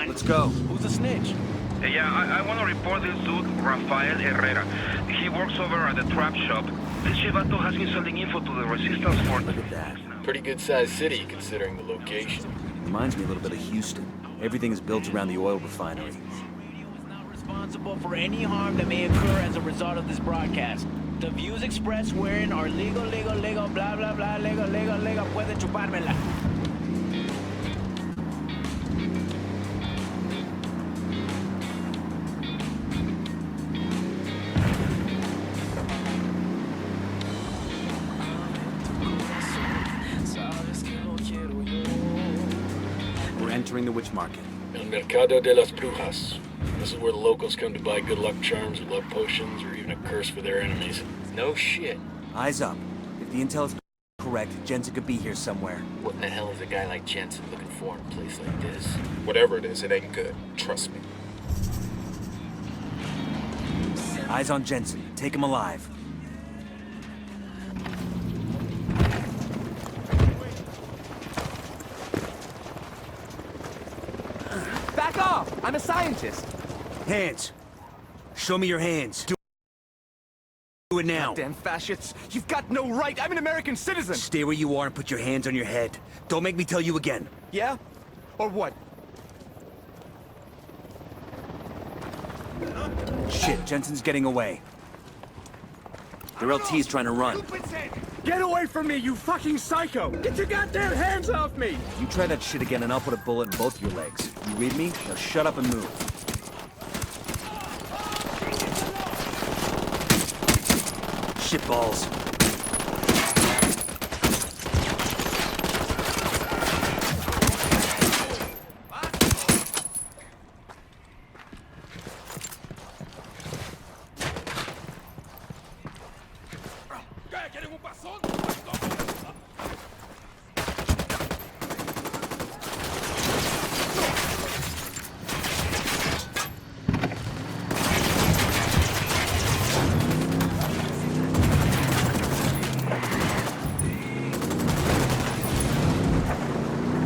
Let's go. Who's the snitch? Yeah, I want to report this dude, Rafael Herrera. He works over at the trap shop. This Chivato has been sending info to the resistance force. Look at that. Pretty good-sized city, considering the location. Reminds me a little bit of Houston. Everything is built around the oil refinery. Is not responsible for any harm that may occur as a result of this broadcast. The views expressed wherein are legal, blah, blah, blah, legal, puede chupármela. We're entering the witch market. El Mercado de las Brujas. This is where the locals come to buy good luck charms or love potions or even a curse for their enemies. No shit. Eyes up. If the intel is correct, Jensen could be here somewhere. What in the hell is a guy like Jensen looking for in a place like this? Whatever it is, it ain't good. Trust me. Eyes on Jensen. Take him alive. Back off! I'm a scientist. Hands. Show me your hands. Do it now. Damn fascists! You've got no right! I'm an American citizen! Stay where you are and put your hands on your head. Don't make me tell you again. Yeah? Or what? Shit, Jensen's getting away. Their LT's trying to run. Get away from me, you fucking psycho! Get your goddamn hands off me! You try that shit again and I'll put a bullet in both your legs. You read me? Now shut up and move. Shitballs.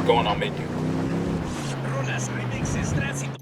Going on menu. Rolas, remixes, tránsito.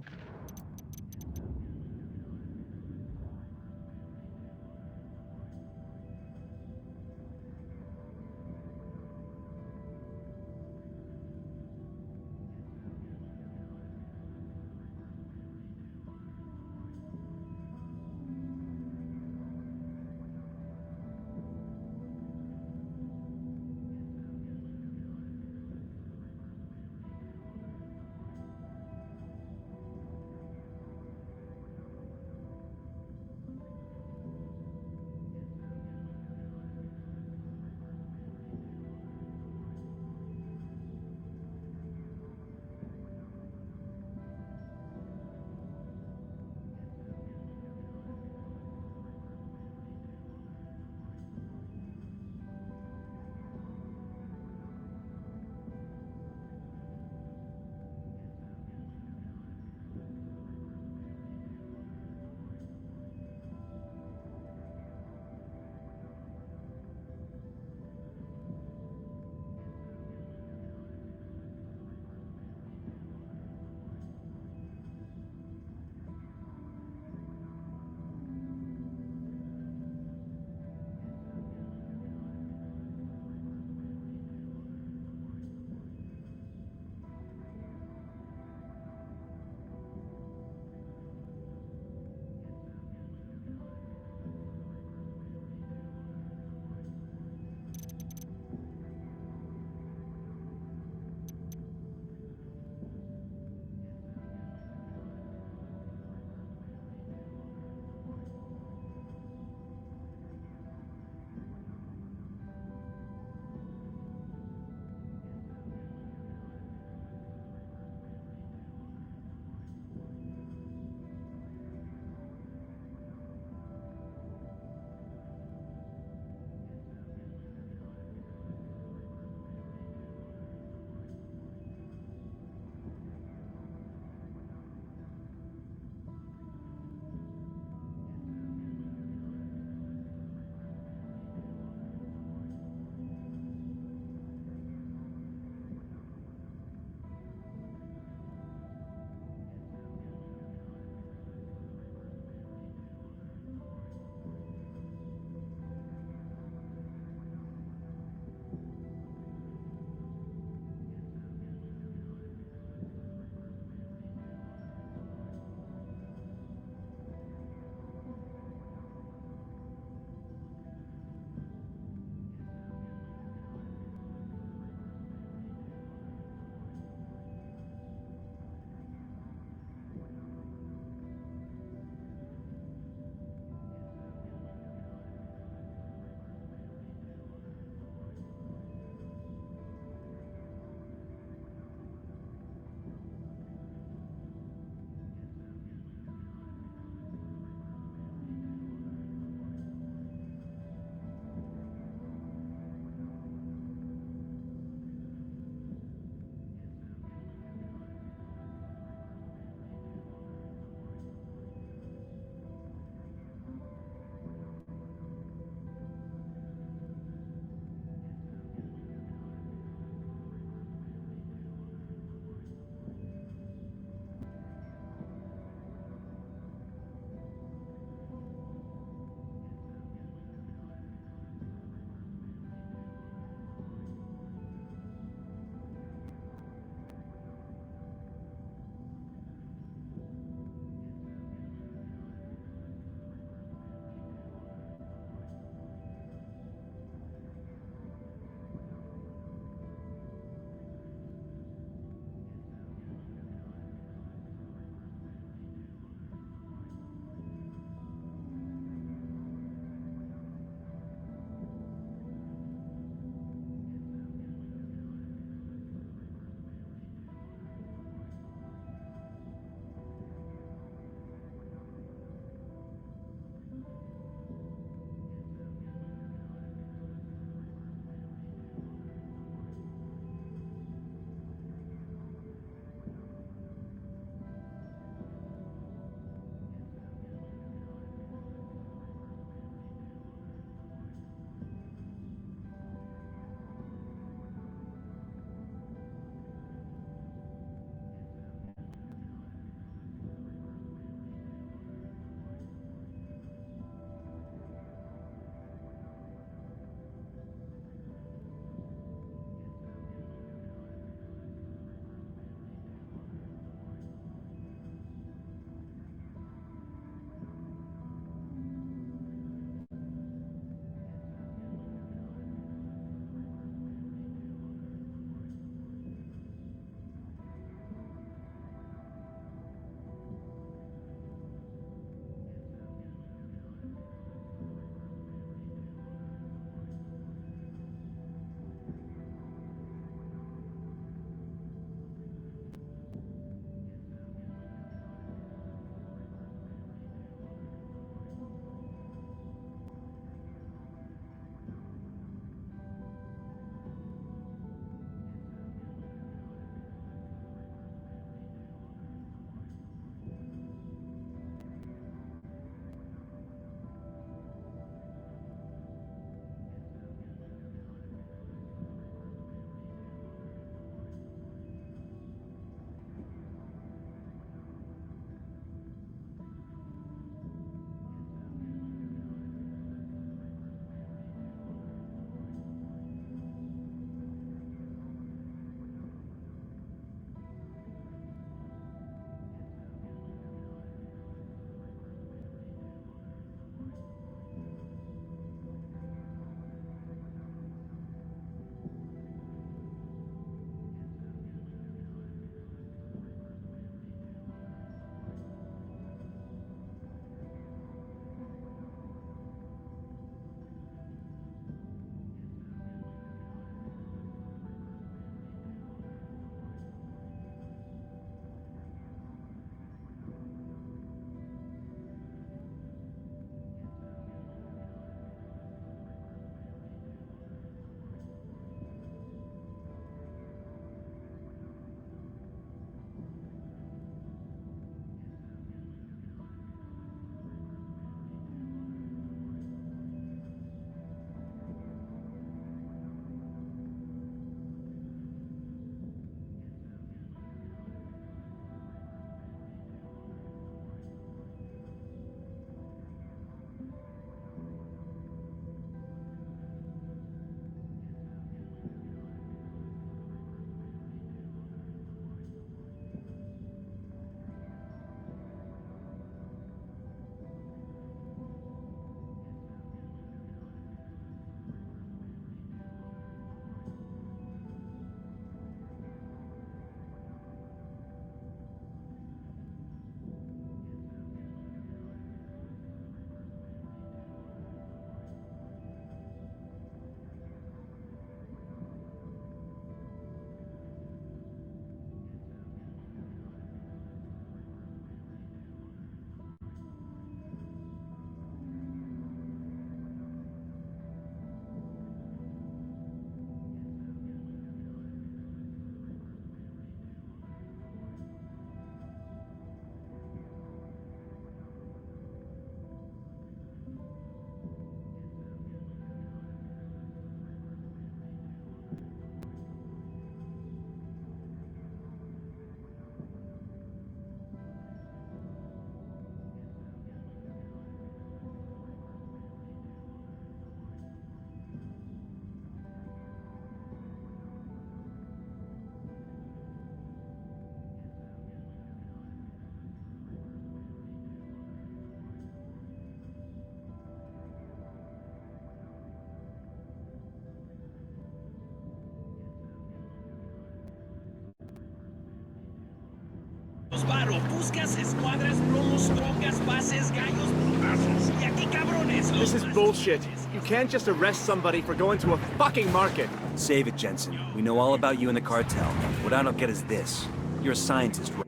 Los varos, buscas, escuadras, promos, trocas, bases, gallos, putazos. Y aquí, cabrones, los This is bullshit. You can't just arrest somebody for going to a fucking market. Save it, Jensen. We know all about you and the cartel. What I don't get is this. You're a scientist, right?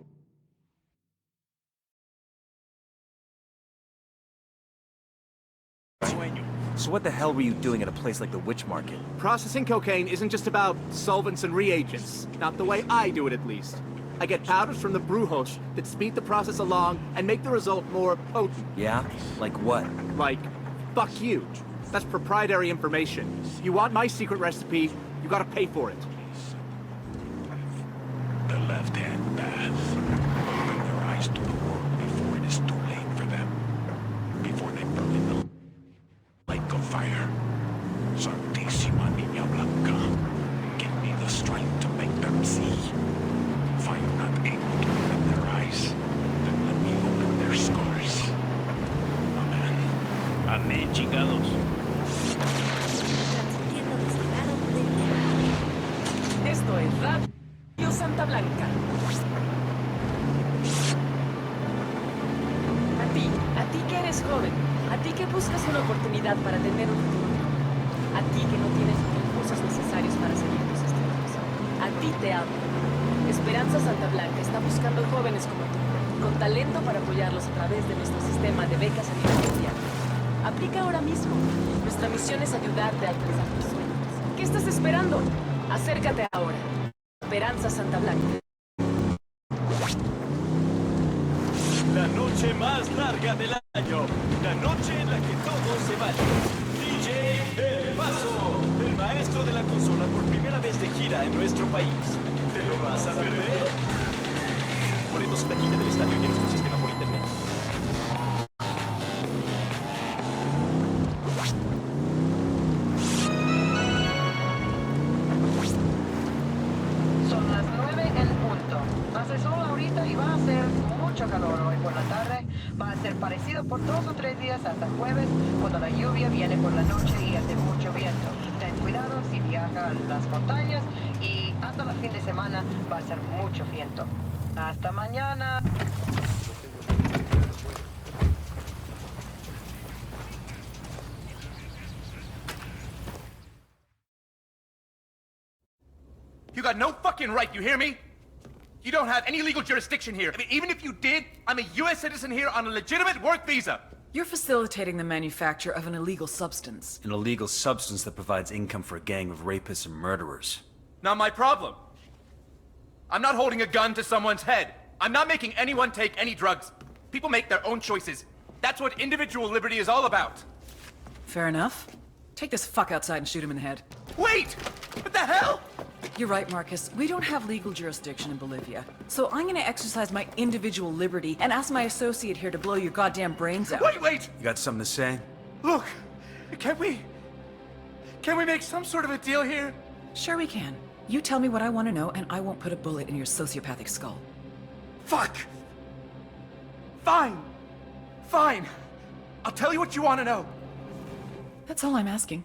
sueño. So what the hell were you doing at a place like the Witch Market? Processing cocaine isn't just about solvents and reagents. Not the way I do it, at least. I get powders from the brujos that speed the process along and make the result more potent. Yeah? Like what? Like, fuck you. That's proprietary information. You want my secret recipe, you gotta pay for it. The left-hand path. Open their eyes to the world before it is too late for them. Before they burn in the lake of fire. Santísima Niña Blanca, give me the strength to make them see. If I am not able to open their eyes, then let me open their scars. Amen. Amén, chingados. Transmitiendo desde Lado Bolivia. Esto es Radio Santa Blanca. A ti que eres joven, a ti que buscas una oportunidad para tener un futuro, a ti que no tienes los recursos necesarios para seguir tus estudios, a ti te amo. Esperanza Santa Blanca está buscando jóvenes como tú, con talento para apoyarlos a través de nuestro sistema de becas a nivel mundial. Aplica ahora mismo. Nuestra misión es ayudarte a alcanzar tus sueños. ¿Qué estás esperando? Acércate ahora. Esperanza Santa Blanca. La noche más larga del año. La noche en la que todo se vale. DJ El Paso, el maestro de la consola por primera vez de gira en nuestro país. ¿Te lo vas a perder? Boletos en taquilla del estadio y en nuestro sistema por internet. Son las 9 en punto. Hace sol ahorita y va a ser mucho calor hoy por la tarde. Va a ser parecido por 2 o 3 días hasta jueves, cuando la lluvia viene por la noche y hace mucho viento. Ten cuidado si viaja a las montañas y hasta el fin de semana va a ser mucho viento. Hasta mañana. You got no fucking right, you hear me? You don't have any legal jurisdiction here. I mean, even if you did, I'm a U.S. citizen here on a legitimate work visa. You're facilitating the manufacture of an illegal substance. An illegal substance that provides income for a gang of rapists and murderers. Not my problem. I'm not holding a gun to someone's head. I'm not making anyone take any drugs. People make their own choices. That's what individual liberty is all about. Fair enough. Take this fuck outside and shoot him in the head. Wait! What the hell? You're right, Marcus. We don't have legal jurisdiction in Bolivia. So I'm gonna exercise my individual liberty and ask my associate here to blow your goddamn brains out. Wait! You got something to say? Look, can we make some sort of a deal here? Sure we can. You tell me what I want to know and I won't put a bullet in your sociopathic skull. Fuck! Fine. I'll tell you what you want to know. That's all I'm asking.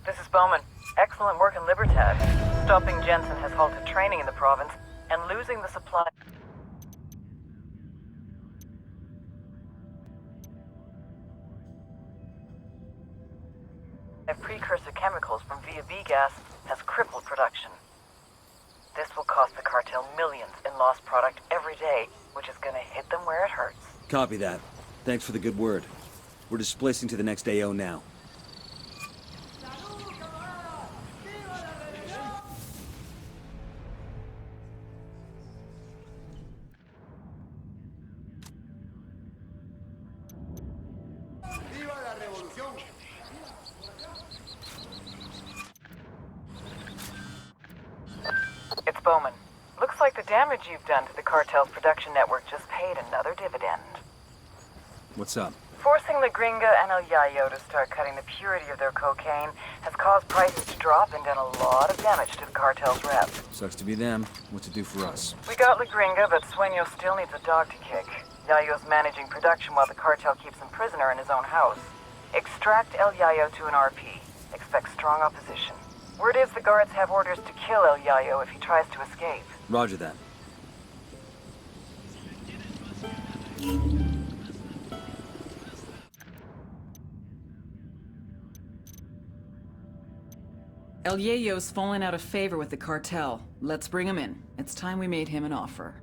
This is Bowman. Excellent work in Libertad. Stopping Jensen has halted training in the province, and losing the supply of precursor chemicals from VAB gas has crippled production. This will cost the cartel millions in lost product every day, which is gonna hit them where it hurts. Copy that. Thanks for the good word. We're displacing to the next AO now. It's Bowman. Looks like the damage you've done to the cartel's production network just paid another dividend. What's up? Forcing the Gringa and El Yayo to start cutting the purity of their cocaine has caused prices to drop and done a lot of damage to the cartel's rep. Sucks to be them. What's it do for us? We got La Gringa, but Sueño still needs a dog to kick. Yayo's managing production while the cartel keeps him prisoner in his own house. Extract El Yayo to an RP. Expect strong opposition. Word is the guards have orders to kill El Yayo if he tries to escape. Roger that. El Yayo's fallen out of favor with the cartel. Let's bring him in. It's time we made him an offer.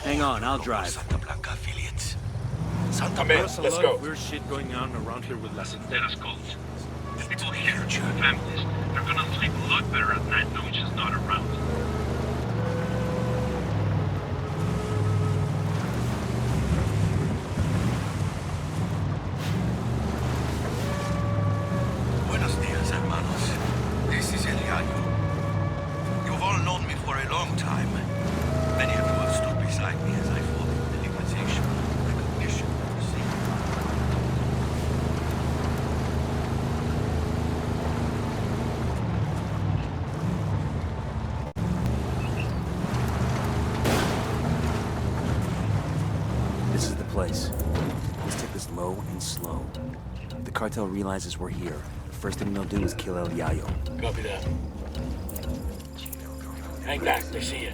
Hang on, I'll drive. Santa Blanca affiliates. Santa Come in, Blanca. let's go. Weird shit going on around here with Las Let us go. The people here, families, they're gonna sleep a lot better at night knowing she's not around. Buenos dias, hermanos. This is El Yayo. You've all known me for a long time. Many of you have stood beside me as I fought for the legalization, recognition, and safety. This is the place. Let's take this low and slow. If the cartel realizes we're here, the first thing they'll do is kill El Yayo. Copy that. Hang back, they see you.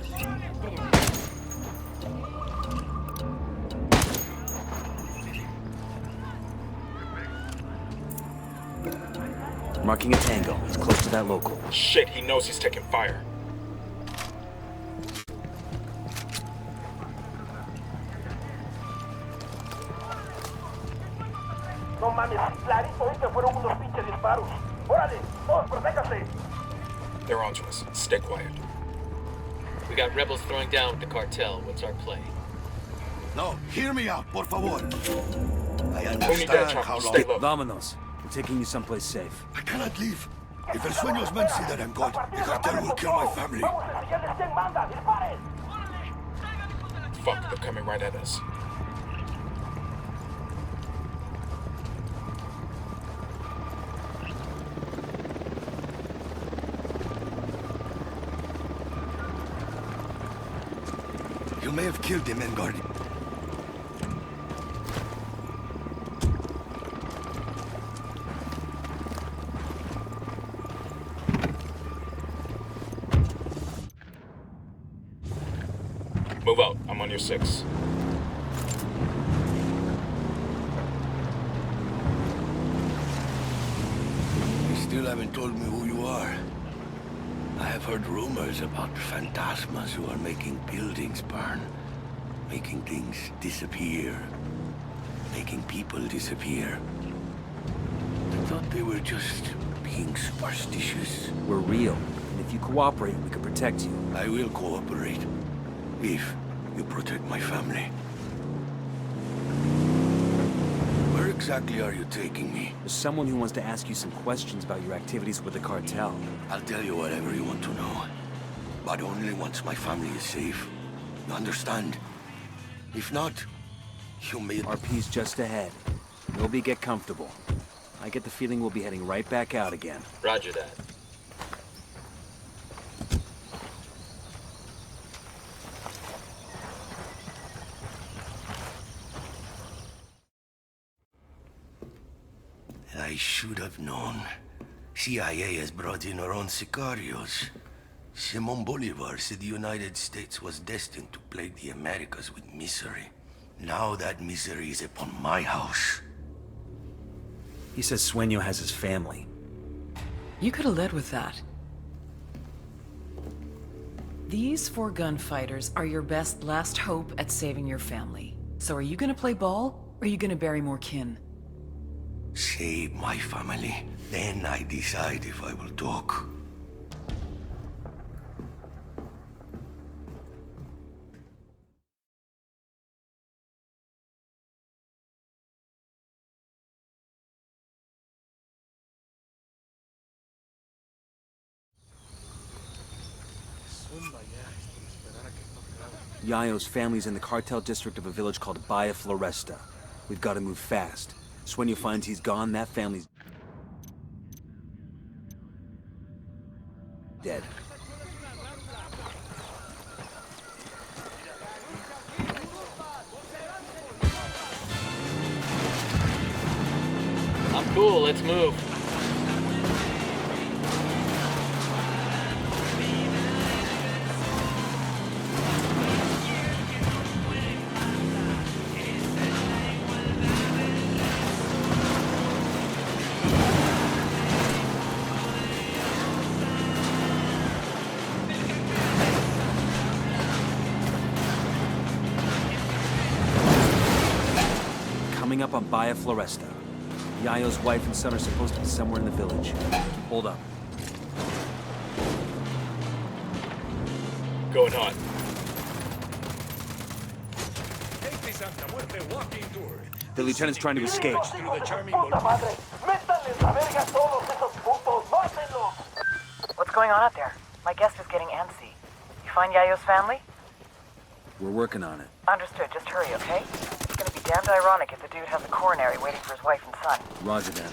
Marking a tango. He's close to that local. Shit, he knows he's taking fire. No mames, clarito, fueron unos pinches disparos. ¡Órale! ¡Todos, protéjanse! They're onto us. Stay quiet. We got rebels throwing down with the cartel. What's our play? No, hear me out, por favor. I Who need that, understand Chop? how Stay long. low. Vámonos. We're taking you someplace safe. I cannot leave. If El Sueños men see that I'm gone, the cartel will kill my family. ¡Vamos a enseñarles quién manda! ¡Disparen! Fuck, they're coming right at us. You cartel may have killed the men guarding. Move out. I'm on your 6. You still haven't told me who you are. I have heard rumors about phantasmas who are making buildings burn, making things disappear, making people disappear. I thought they were just being superstitious. We're real, and if you cooperate, we can protect you. I will cooperate, if you protect my family. Where exactly are you taking me? There's someone who wants to ask you some questions about your activities with the cartel. I'll tell you whatever you want to know, but only once my family is safe. You understand? If not, you may... RP's just ahead. Nobody get comfortable. I get the feeling we'll be heading right back out again. Roger that. I should have known. CIA has brought in her own sicarios. Simon Bolivar said the United States was destined to plague the Americas with misery. Now that misery is upon my house. He says Sueño has his family. You could have led with that. These 4 gunfighters are your best last hope at saving your family. So are you gonna play ball, or are you gonna bury more kin? Save my family. Then I decide if I will talk. Yayo's family's in the cartel district of a village called Bahia Floresta. We've got to move fast. Sueño finds he's gone, that family's dead. I'm cool, let's move. Coming up on Bahia Floresta. Yayo's wife and son are supposed to be somewhere in the village. Hold up. Going hot. The lieutenant's trying to escape. What's going on out there? My guest is getting antsy. You find Yayo's family? We're working on it. Understood. Just hurry, okay? It's gonna be damned ironic if the dude has a coronary waiting for his wife and son. Roger that.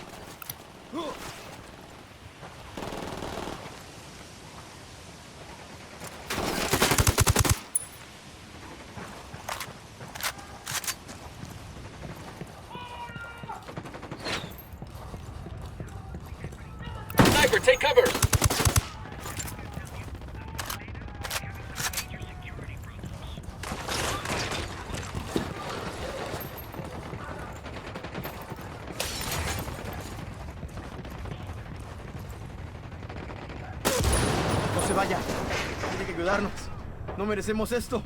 Sniper, take cover! No se vaya. Tiene que ayudarnos. No merecemos esto.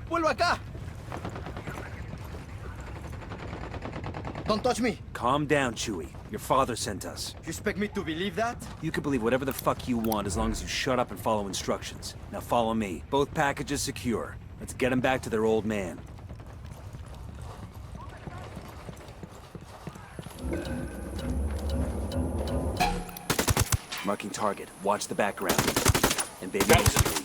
¡Vuelva acá! Don't touch me. Calm down, Chewie. Your father sent us. You expect me to believe that? You can believe whatever the fuck you want as long as you shut up and follow instructions. Now follow me. Both packages secure. Let's get them back to their old man. Marking target. Watch the background. And baby, easily.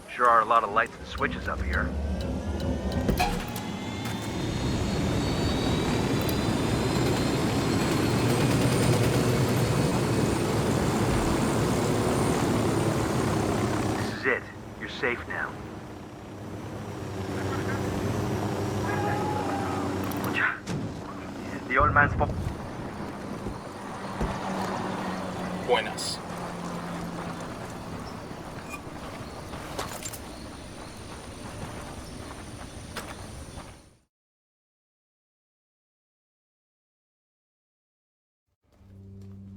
Sure are a lot of lights and switches up here. it. You're safe now. The old man's... Buenas.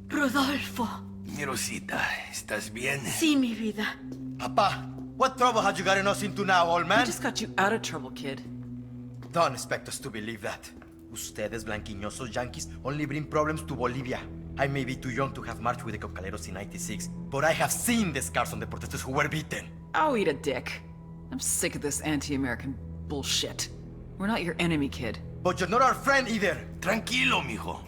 Rodolfo. Rosita, ¿estás bien? Sí, mi vida. Papa, what trouble had you gotten us into now, old man? I just got you out of trouble, kid. Don't expect us to believe that. Ustedes, blanquiñosos yankees, only bring problems to Bolivia. I may be too young to have marched with the cocaleros in '96, but I have seen the scars on the protesters who were beaten. Oh, eat a dick. I'm sick of this anti-American bullshit. We're not your enemy, kid. But you're not our friend either. Tranquilo, mijo.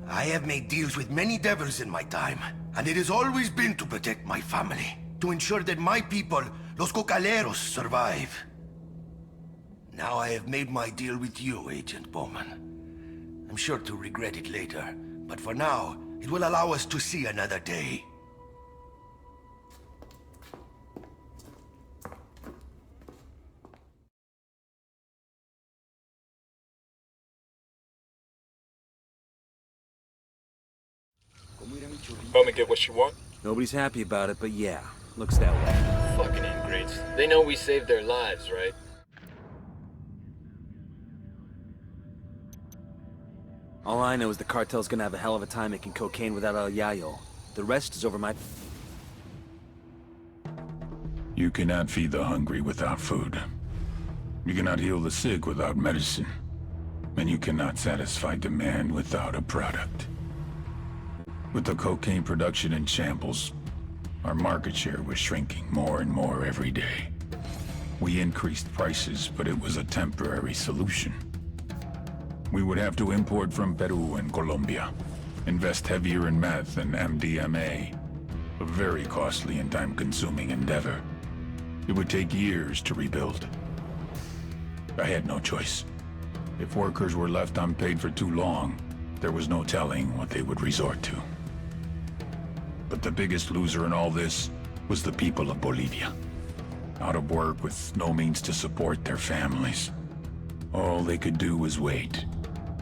I have made deals with many devils in my time, and it has always been to protect my family, to ensure that my people, los cocaleros, survive. Now I have made my deal with you, Agent Bowman. I'm sure to regret it later, but for now, it will allow us to see another day. Bowman get what you want? Nobody's happy about it, but yeah, looks that way. Fucking ingrates. They know we saved their lives, right? All I know is the cartel's gonna have a hell of a time making cocaine without El Yayo. The rest is over my... You cannot feed the hungry without food. You cannot heal the sick without medicine. And you cannot satisfy demand without a product. With the cocaine production in shambles, our market share was shrinking more and more every day. We increased prices, but it was a temporary solution. We would have to import from Peru and Colombia, invest heavier in meth and MDMA, a very costly and time-consuming endeavor. It would take years to rebuild. I had no choice. If workers were left unpaid for too long, there was no telling what they would resort to. But the biggest loser in all this was the people of Bolivia. Out of work with no means to support their families. All they could do was wait.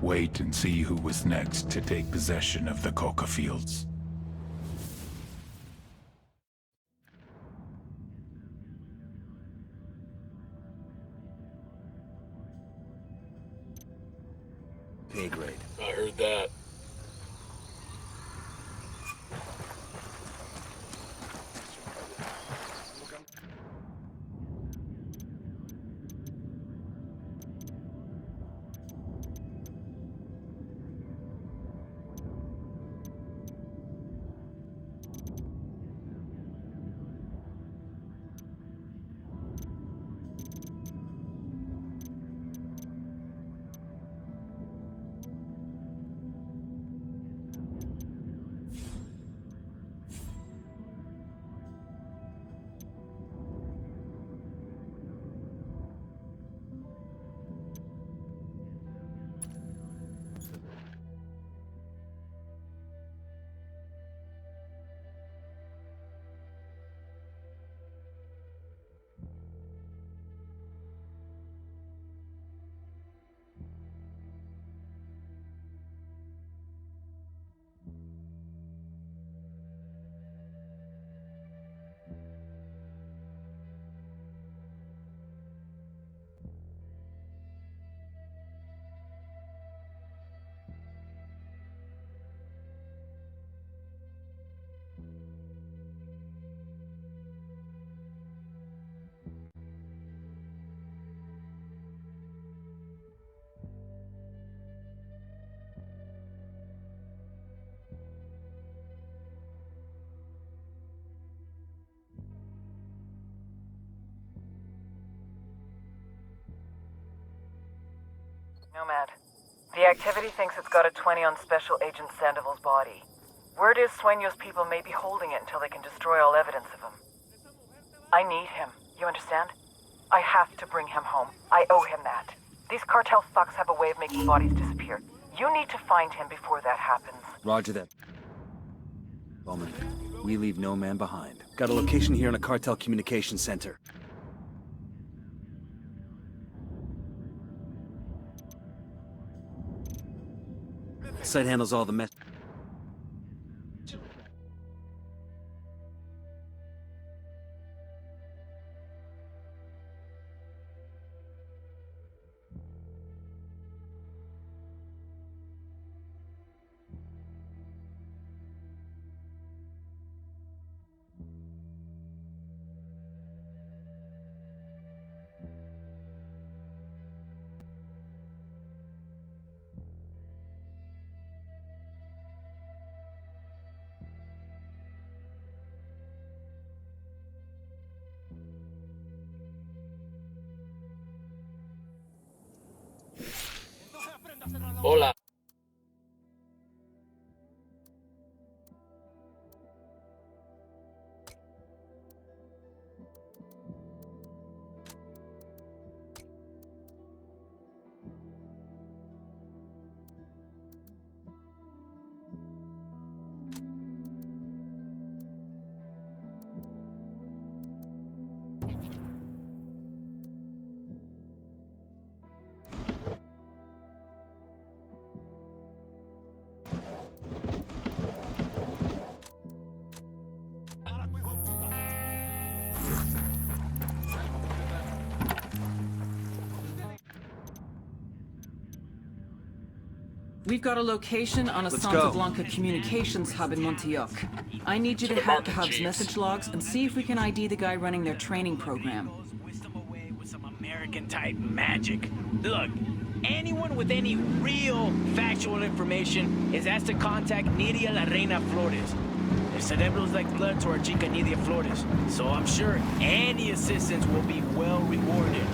Wait and see who was next to take possession of the coca fields. Pay grade. I heard that. Nomad. The activity thinks it's got a 20 on Special Agent Sandoval's body. Word is Sueño's people may be holding it until they can destroy all evidence of him. I need him, you understand? I have to bring him home. I owe him that. These cartel fucks have a way of making bodies disappear. You need to find him before that happens. Roger that. Bowman, We leave no man behind. Got a location here in a cartel communication center. Site handles all the mess. Hola. We've got a location on a Santa Blanca communications hub in Monteoc. I need you to hack the hub's message logs and see if we can ID the guy running their training program. American-type magic. Look, anyone with any real factual information is asked to contact Nidia La Reina Flores. Their cerebro's like blood to our chica Nidia Flores, so I'm sure any assistance will be well rewarded.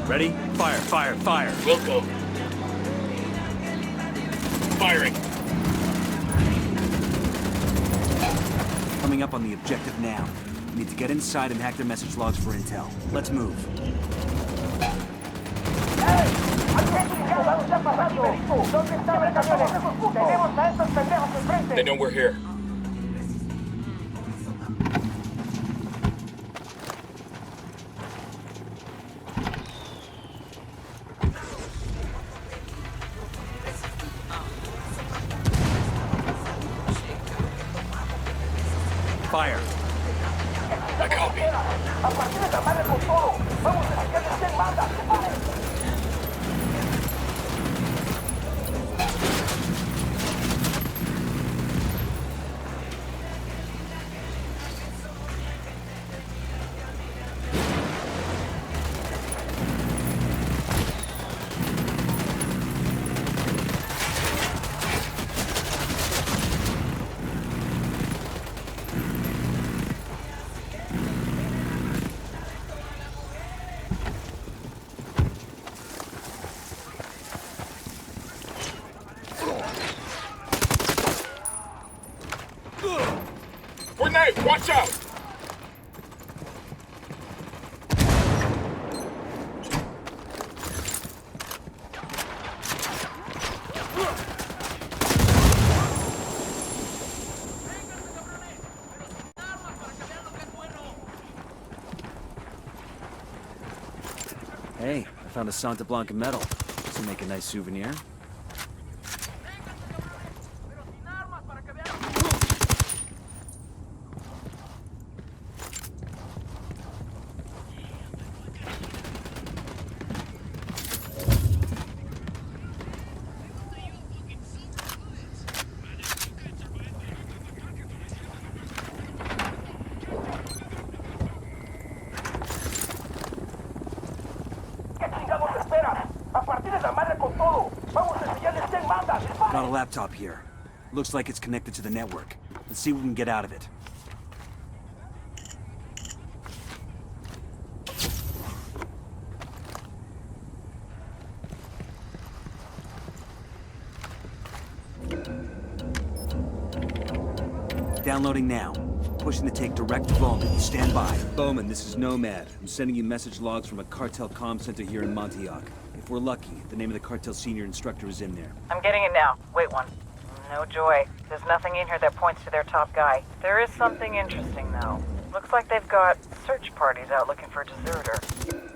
Ready? Fire, fire, fire. Wilco. Firing. Coming up on the objective now. We need to get inside and hack their message logs for intel. Let's move. They know we're here. Fire. I copy. Grenade! Watch out! Hey, I found a Santa Blanca medal. This will make a nice souvenir. Got a laptop here. Looks like it's connected to the network. Let's see what we can get out of it. Downloading now. Pushing to take direct to Bowman. Stand by. Bowman, this is Nomad. I'm sending you message logs from a cartel comm center here in Montauk. If we're lucky, the name of the cartel senior instructor is in there. I'm getting it now. Wait one. No joy. There's nothing in here that points to their top guy. There is something interesting, though. Looks like they've got search parties out looking for a deserter.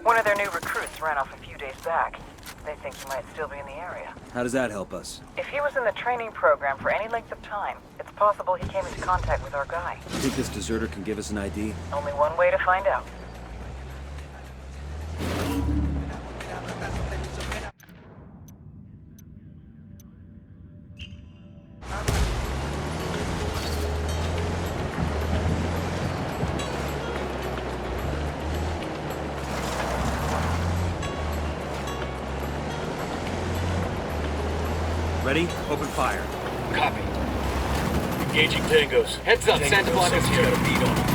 One of their new recruits ran off a few days back. They think he might still be in the area. How does that help us? If he was in the training program for any length of time, it's possible he came into contact with our guy. Think this deserter can give us an ID? Only one way to find out. Ready? Open fire. Copy. Engaging tangos. Heads up, Santa Blanca's here. Got a beat on him.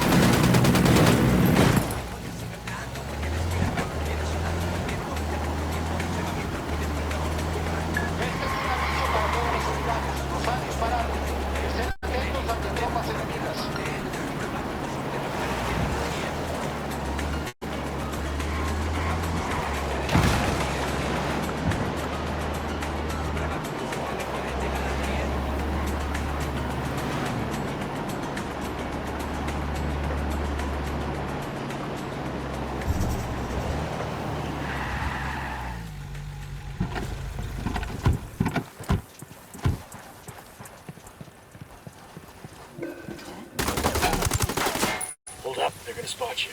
Hold up, they're gonna spot you.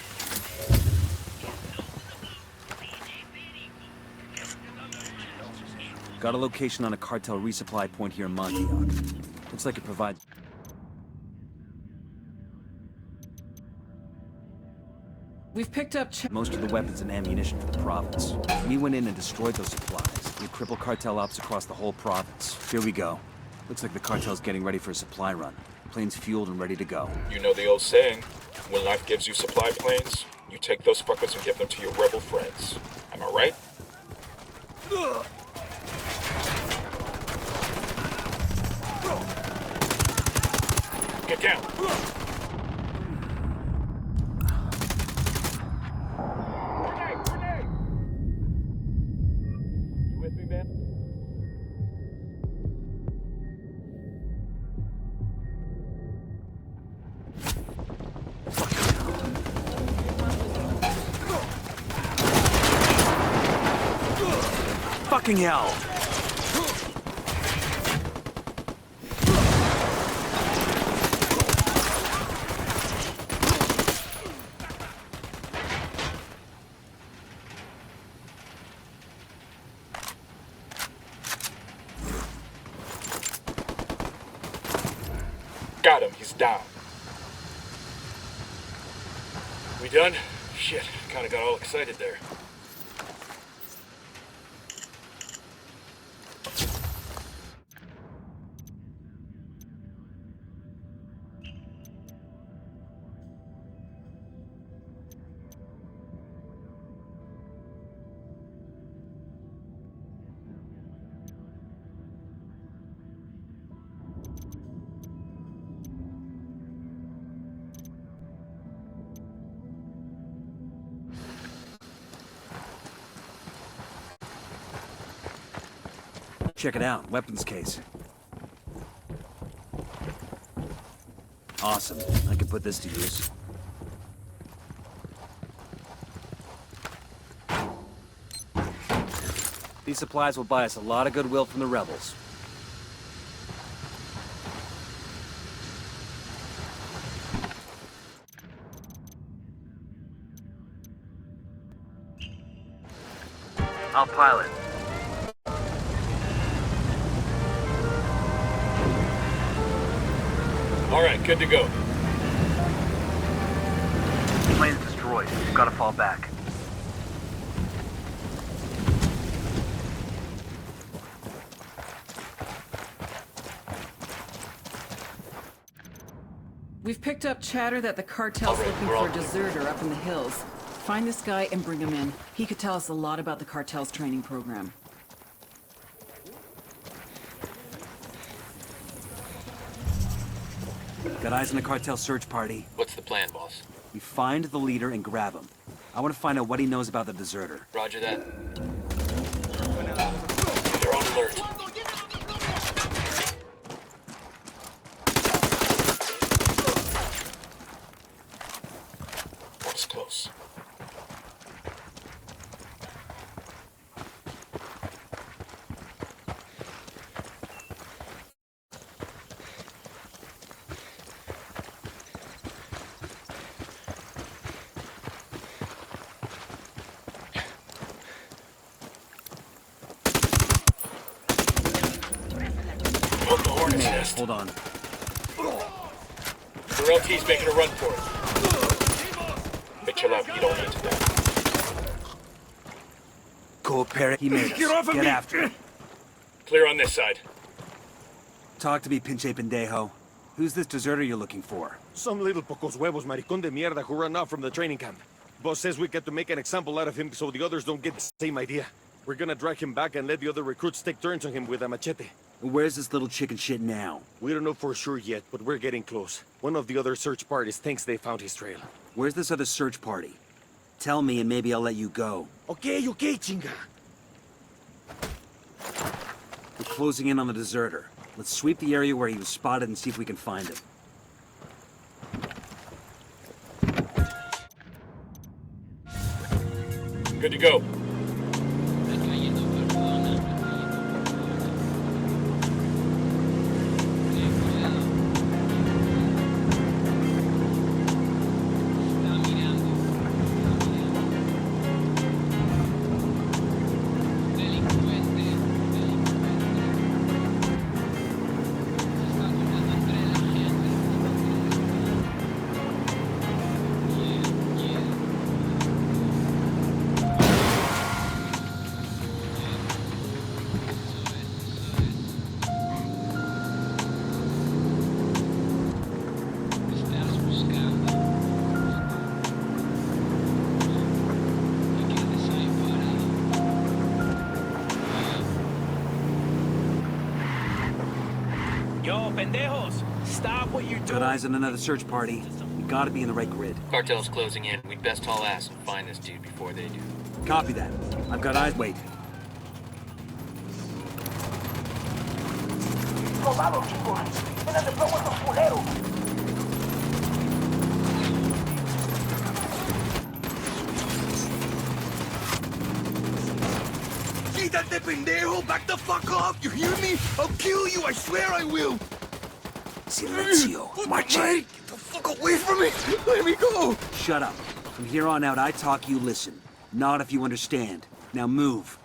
Got a location on a cartel resupply point here in Montauk. Looks like it provides... We've picked up most of the weapons and ammunition for the province. We went in and destroyed those supplies. We crippled cartel ops across the whole province. Here we go. Looks like the cartel's getting ready for a supply run. Planes fueled and ready to go. You know the old saying, when life gives you supply planes, you take those fuckers and give them to your rebel friends. Am I right? Get down! Grenade! You with me, man? Fucking hell! Got him, he's down. We done? Shit, kinda got all excited there. Check it out, weapons case. Awesome, I can put this to use. These supplies will buy us a lot of goodwill from the rebels. I'll pilot. All right, good to go. Plane's destroyed. We've got to fall back. We've picked up chatter that the cartel's looking for a deserter up in the hills. Find this guy and bring him in. He could tell us a lot about the cartel's training program. Got eyes on the cartel search party. What's the plan, boss? We find the leader and grab him. I want to find out what he knows about the deserter. Roger that. They're on alert. One's close. Hold on. The LT's making a run for it. Hey, chill out. You don't need to die. Cooperate. He made us. Get off of me! After him. Clear on this side. Talk to me, pinche pendejo. Who's this deserter you're looking for? Some little pocos huevos maricón de mierda who ran out from the training camp. Boss says we got to make an example out of him so the others don't get the same idea. We're gonna drag him back and let the other recruits take turns on him with a machete. Where's this little chicken shit now? We don't know for sure yet, but we're getting close. One of the other search parties thinks they found his trail. Where's this other search party? Tell me and maybe I'll let you go. Okay, chinga. We're closing in on the deserter. Let's sweep the area where he was spotted and see if we can find him. Good to go. Yo, pendejos! Stop what you're doing! Got eyes on another search party. We gotta be in the right grid. Cartel's closing in. We'd best haul ass and find this dude before they do. Copy that. I've got eyes. Wait. Quítate, pendejo! Back the fuck off! You hear me? I'll kill you! I swear I will! Silencio. Marche. Get the fuck away from me! Let me go! Shut up. From here on out, I talk, you listen. Not if you understand. Now move.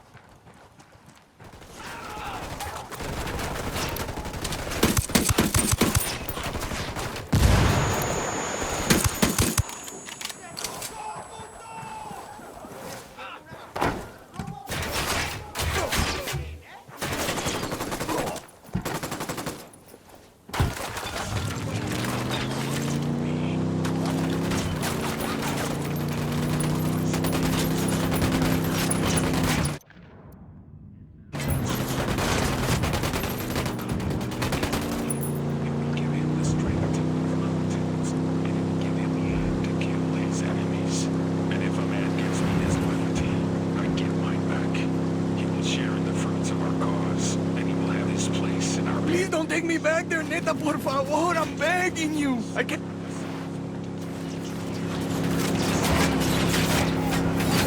Take me back there, neta, por favor. I'm begging you. I can't.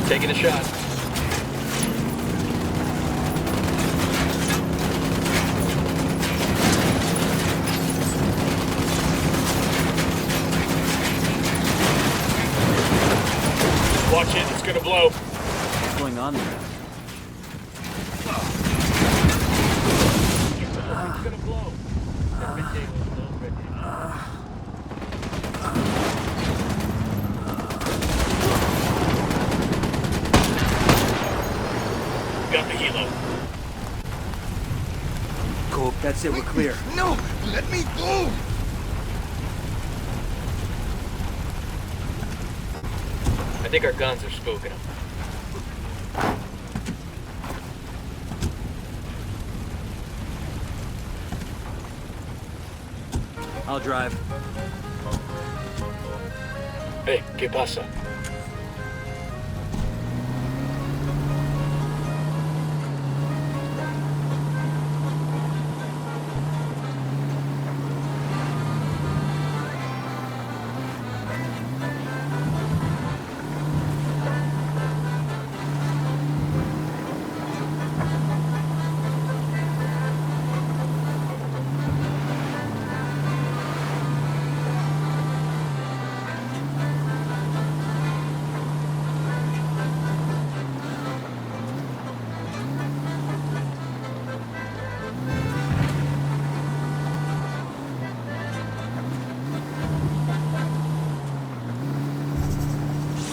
Taking a shot. Watch it, it's gonna blow. What's going on there? It's gonna blow. Got the helo. Cool, that's it, we're clear. No! Let me go! I think our guns are spooking them. I'll drive. Hey, ¿qué pasa?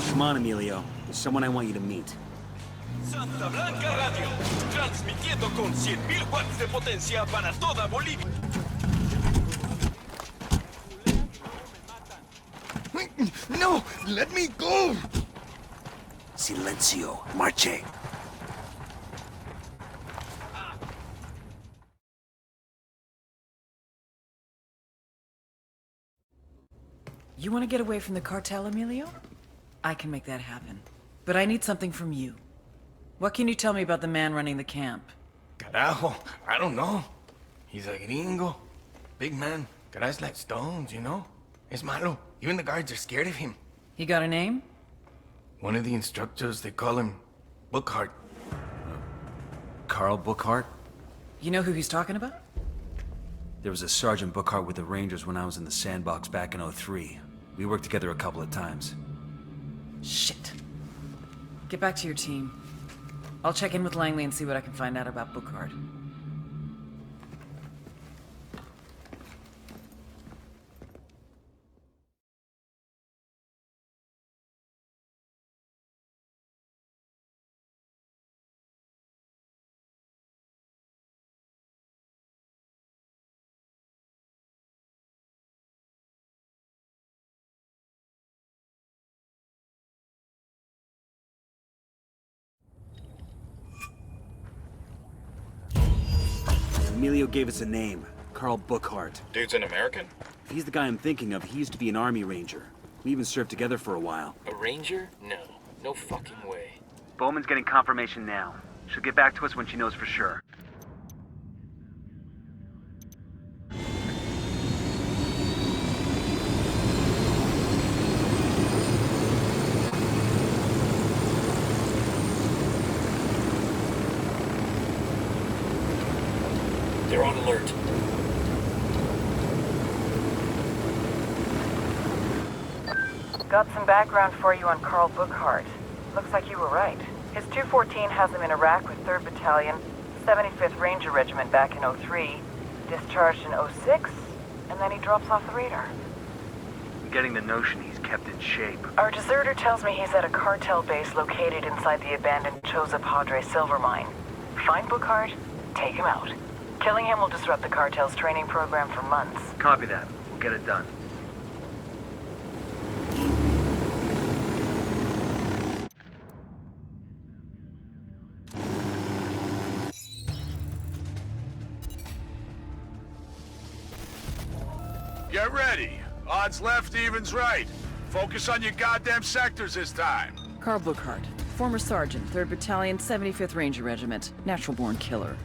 Come on, Emilio. There's someone I want you to meet. Santa Blanca Radio, transmitiendo con 100.000 watts de potencia para toda Bolivia. No! Let me go! Silencio. Marche. You want to get away from the cartel, Emilio? I can make that happen. But I need something from you. What can you tell me about the man running the camp? Carajo, I don't know. He's a gringo. Big man. Guys like stones, you know? Es malo. Even the guards are scared of him. He got a name? One of the instructors, they call him Bookhart. Carl Bookhart? You know who he's talking about? There was a Sergeant Bookhart with the Rangers when I was in the sandbox back in '03. We worked together a couple of times. Shit. Get back to your team. I'll check in with Langley and see what I can find out about Bookhart. Emilio gave us a name. Carl Bookhart. Dude's an American? If he's the guy I'm thinking of, he used to be an Army Ranger. We even served together for a while. A ranger? No. No fucking way. Bowman's getting confirmation now. She'll get back to us when she knows for sure. They're on alert. Got some background for you on Carl Bookhart. Looks like you were right. His 214 has him in Iraq with 3rd Battalion, 75th Ranger Regiment back in '03, discharged in '06, and then he drops off the radar. I'm getting the notion he's kept in shape. Our deserter tells me he's at a cartel base located inside the abandoned Choza Padre silver mine. Find Bookhart, take him out. Killing him will disrupt the cartel's training program for months. Copy that. We'll get it done. Get ready. Odds left, evens right. Focus on your goddamn sectors this time. Carl Bookhart, former sergeant, 3rd Battalion, 75th Ranger Regiment, natural-born killer.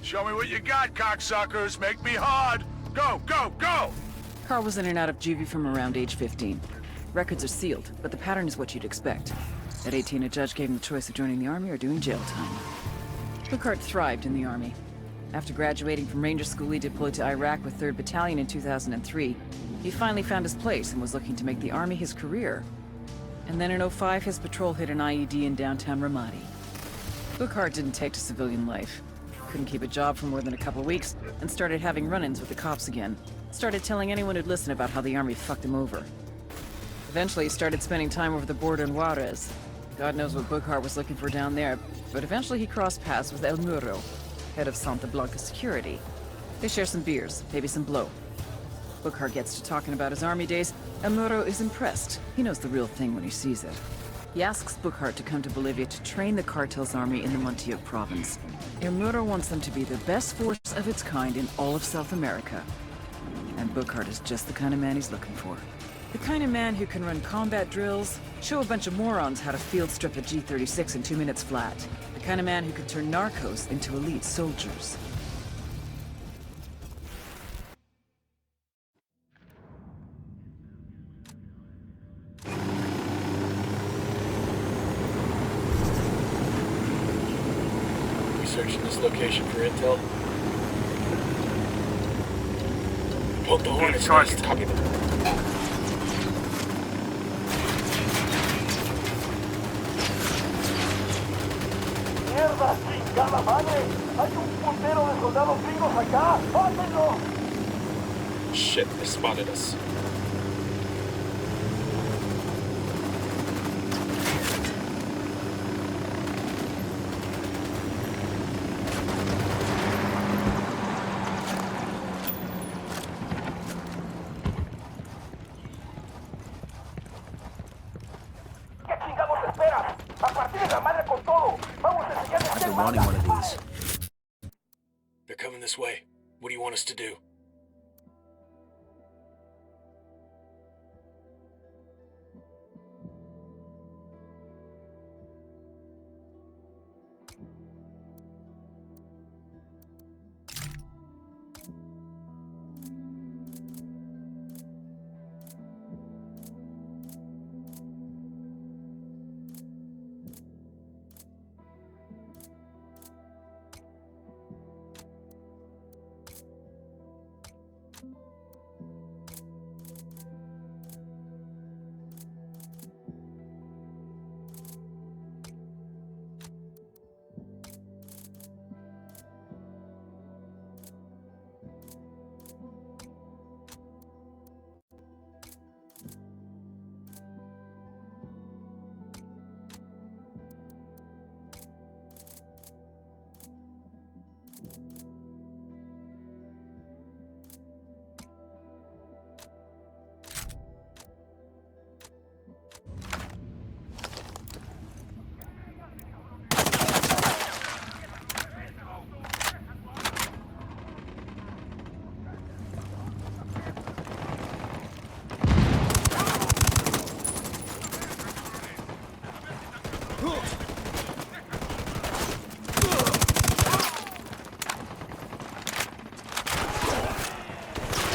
Show me what you got, cocksuckers. Make me hard. Go, go, go! Carl was in and out of juvie from around age 15. Records are sealed, but the pattern is what you'd expect. At 18, a judge gave him the choice of joining the Army or doing jail time. Bookhart thrived in the Army. After graduating from Ranger School, he deployed to Iraq with 3rd Battalion in 2003. He finally found his place and was looking to make the Army his career. And then in '05, his patrol hit an IED in downtown Ramadi. Bookhart didn't take to civilian life. Couldn't keep a job for more than a couple weeks, and started having run-ins with the cops again. Started telling anyone who'd listen about how the Army fucked him over. Eventually, he started spending time over the border in Juarez. God knows what Bookhart was looking for down there, but eventually he crossed paths with El Muro, head of Santa Blanca security. They share some beers, maybe some blow. Bookhart gets to talking about his Army days, El Muro is impressed. He knows the real thing when he sees it. He asks Bookhart to come to Bolivia to train the cartel's army in the Montioc province. El Muro wants them to be the best force of its kind in all of South America. And Bookhart is just the kind of man he's looking for. The kind of man who can run combat drills, show a bunch of morons how to field strip a G-36 in 2 minutes flat. The kind of man who can turn narcos into elite soldiers. Searching this location for intel. Poke the hornet's nest. Copy that. ¡Mierda, chingada madre! ¡Hay un puntero de soldados gringos acá! ¡Mátenlo! Shit, they spotted us. I've been wanting one of these. They're coming this way. What do you want us to do?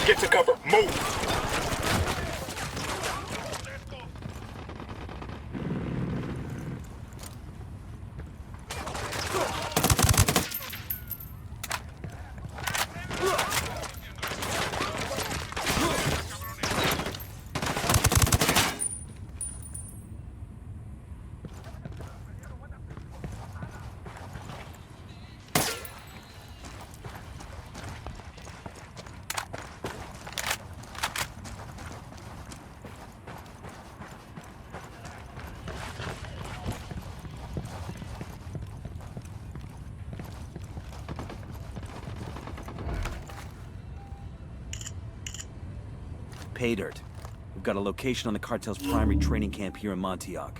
Get to cover. Move! Pay dirt. We've got a location on the cartel's primary training camp here in Montioc.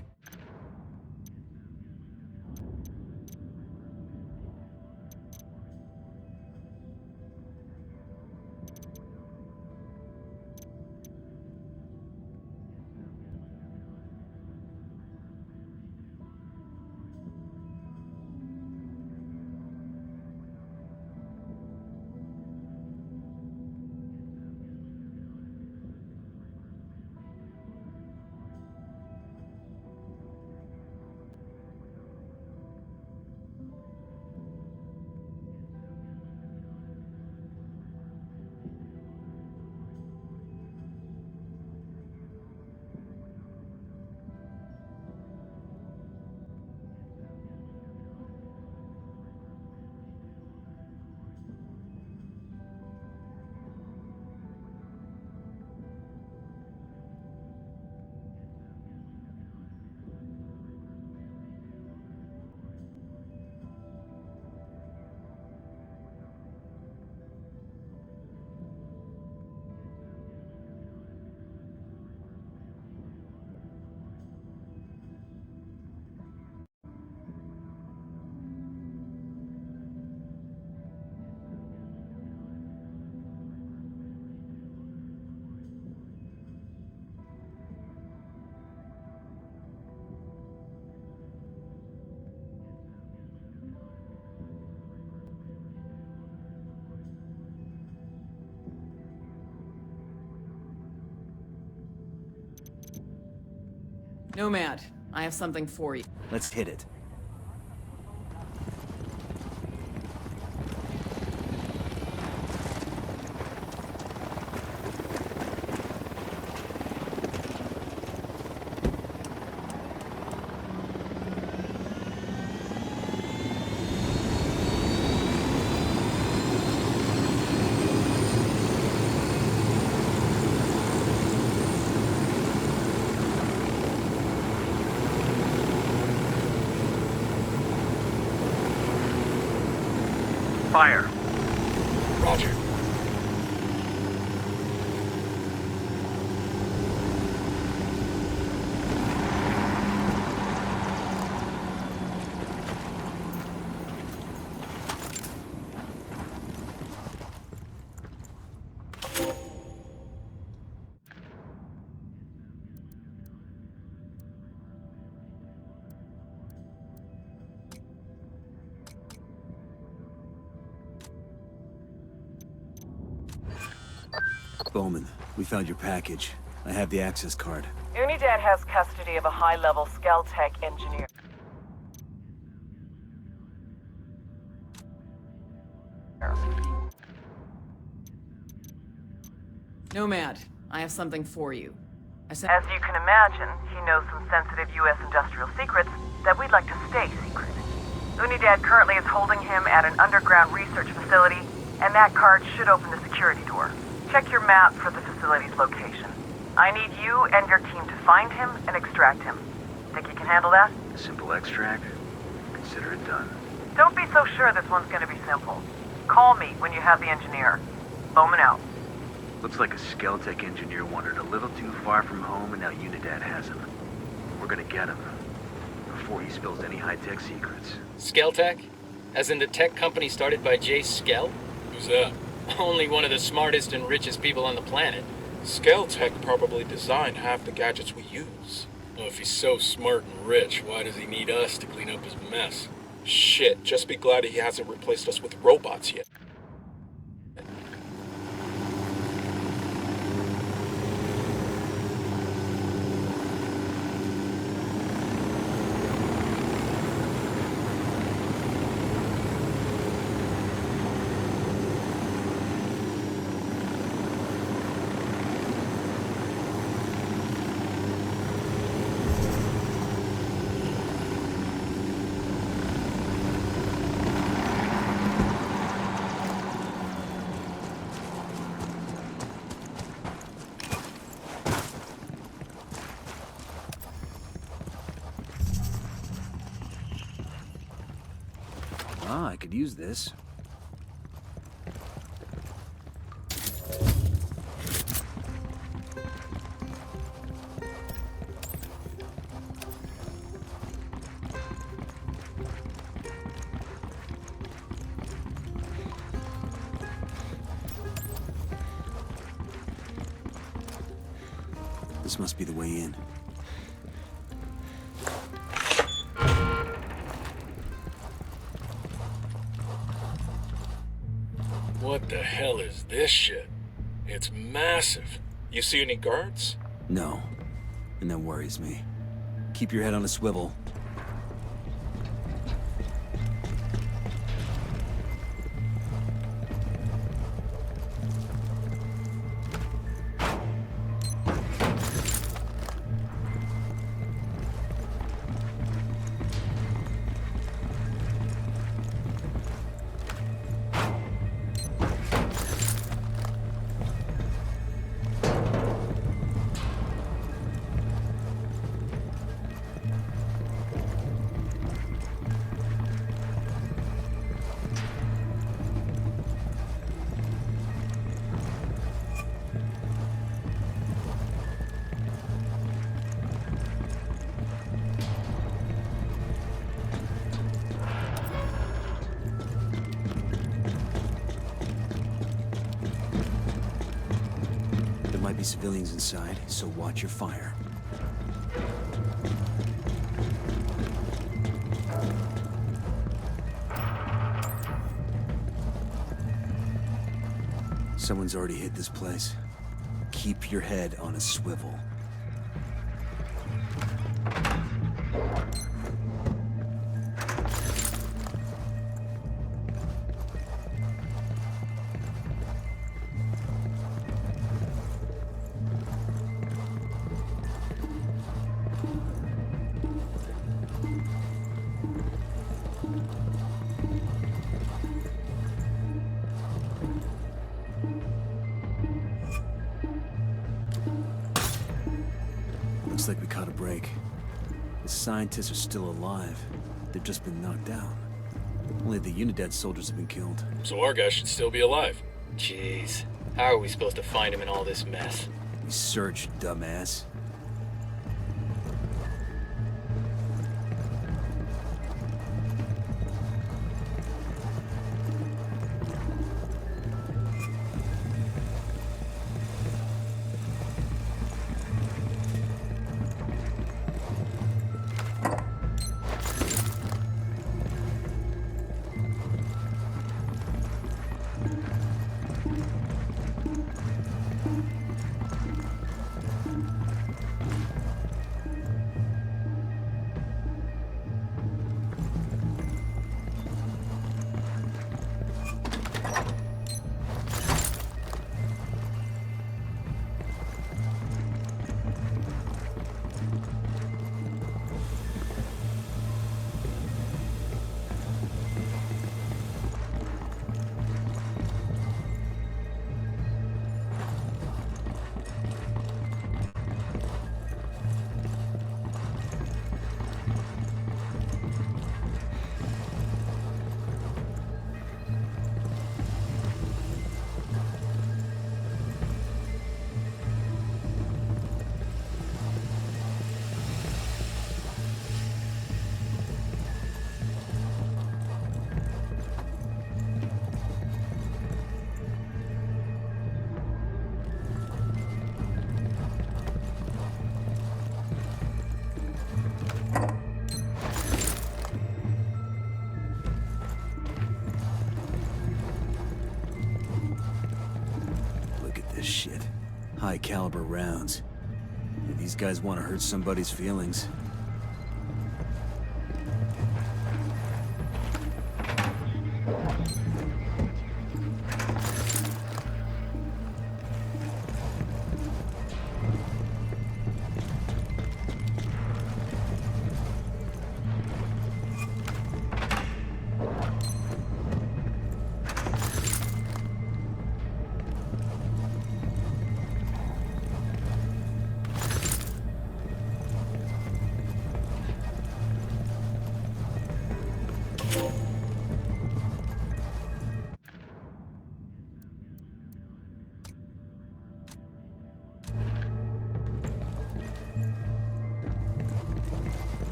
Nomad, I have something for you. Let's hit it. Fire. Roger. Bowman, we found your package. I have the access card. Unidad has custody of a high-level Skeltech engineer. Nomad, I have something for you. As you can imagine, he knows some sensitive U.S. industrial secrets that we'd like to stay secret. Unidad currently is holding him at an underground research facility, and that card should open the security door. Check your map for the facility's location. I need you and your team to find him and extract him. Think you can handle that? Simple extract? Consider it done. Don't be so sure this one's gonna be simple. Call me when you have the engineer. Bowman out. Looks like a Skeltech engineer wandered a little too far from home and now Unidad has him. We're gonna get him. Before he spills any high-tech secrets. Skeltech? As in the tech company started by Jay Skell? Who's that? Only one of the smartest and richest people on the planet. Skeltech probably designed half the gadgets we use. Well, if he's so smart and rich, why does he need us to clean up his mess? Shit, just be glad he hasn't replaced us with robots yet. Ah, I could use this. This must be the way in. What the hell is this shit? It's massive. You see any guards? No. And that worries me. Keep your head on a swivel. There might be civilians inside, so watch your fire. Someone's already hit this place. Keep your head on a swivel. Looks like we caught a break. The scientists are still alive. They've just been knocked down. Only the Unidad soldiers have been killed. So our guy should still be alive. Jeez. How are we supposed to find him in all this mess? We searched, dumbass. Shit. High caliber rounds. These guys want to hurt somebody's feelings.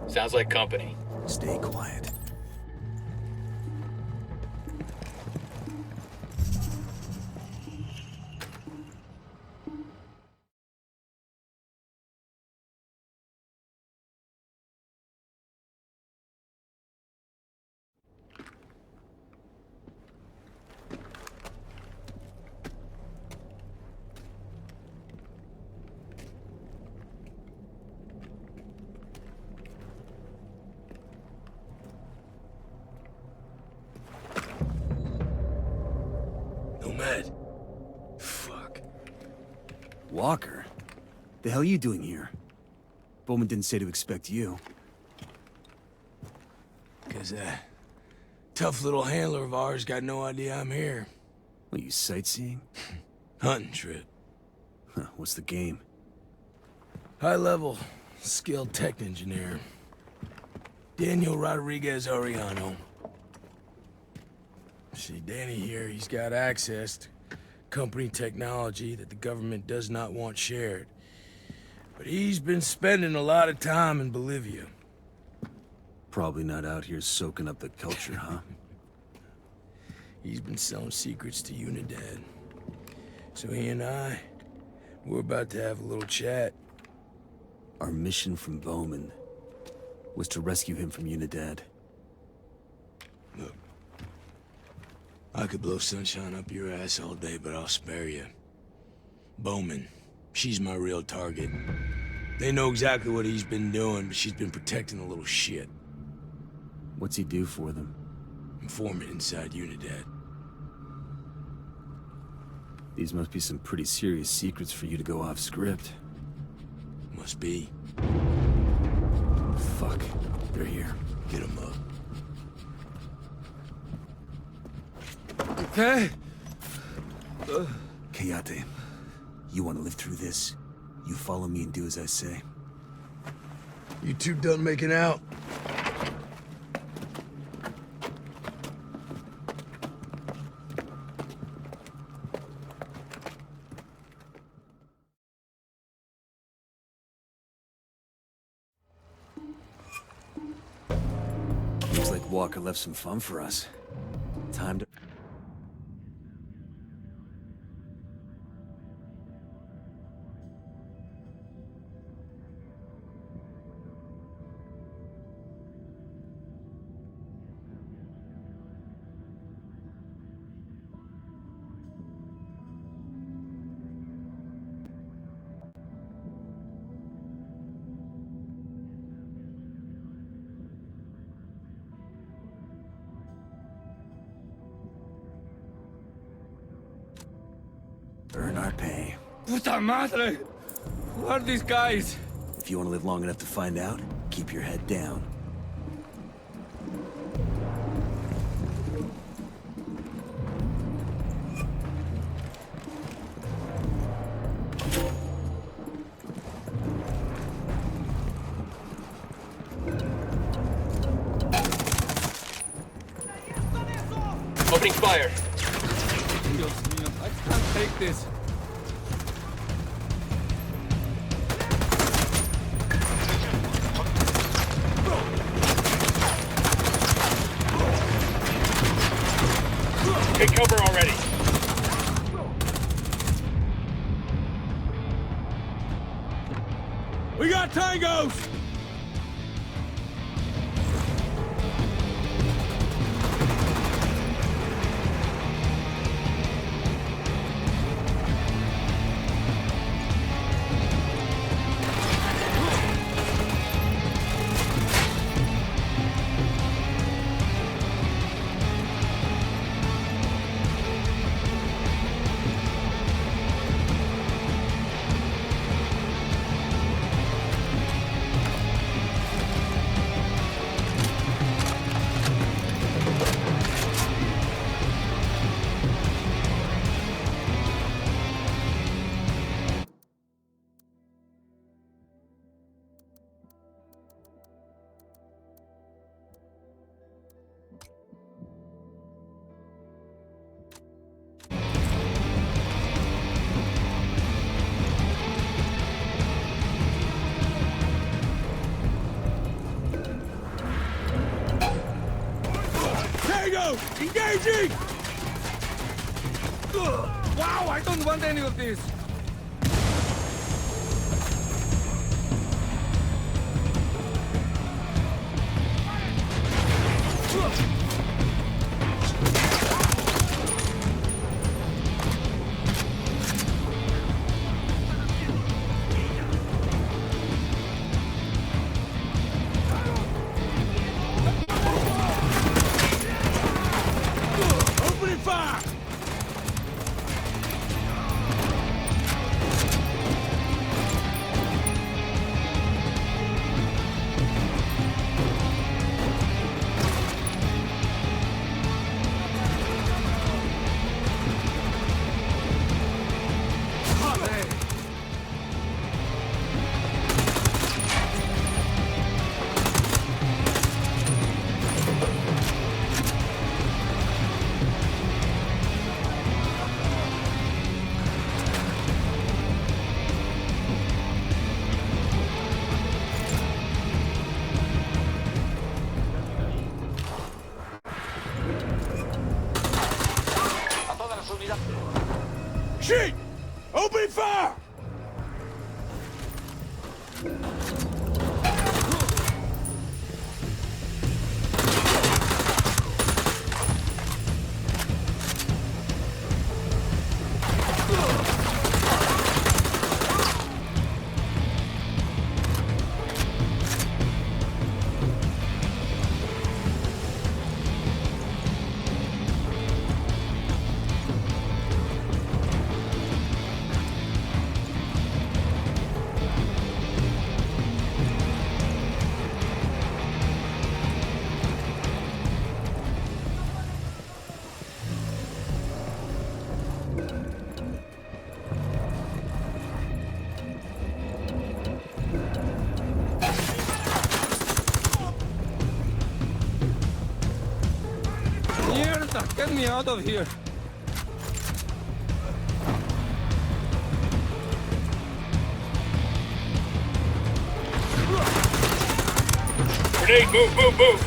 Sounds like company. Stay quiet. Nomad. Fuck. Walker? The hell are you doing here? Bowman didn't say to expect you. Cause that tough little handler of ours got no idea I'm here. What, you sightseeing? Hunting trip. Huh, what's the game? High level, skilled tech engineer. Daniel Rodriguez Arellano. See, Danny here, he's got access to company technology that the government does not want shared. But he's been spending a lot of time in Bolivia. Probably not out here soaking up the culture, huh? He's been selling secrets to Unidad. So he and I, We're about to have a little chat. Our mission from Bowman was to rescue him from Unidad. Look, I could blow sunshine up your ass all day, but I'll spare you. Bowman, she's my real target. They know exactly what he's been doing, but she's been protecting the little shit. What's he do for them? Informant inside Unidad. These must be some pretty serious secrets for you to go off script. Must be. Fuck. They're here. Get them up. Okay. Kayate, you want to live through this? You follow me and do as I say. You two done making out? Looks like Walker left some fun for us. Time to... earn our pay. Puta madre! Who are these guys? If you want to live long enough to find out, keep your head down. Opening fire. I can't take this. Take cover already. We got tangos! Engaging! Wow, I don't want any of this! Shit! Open fire! Get me out of here! Grenade, move, move, move!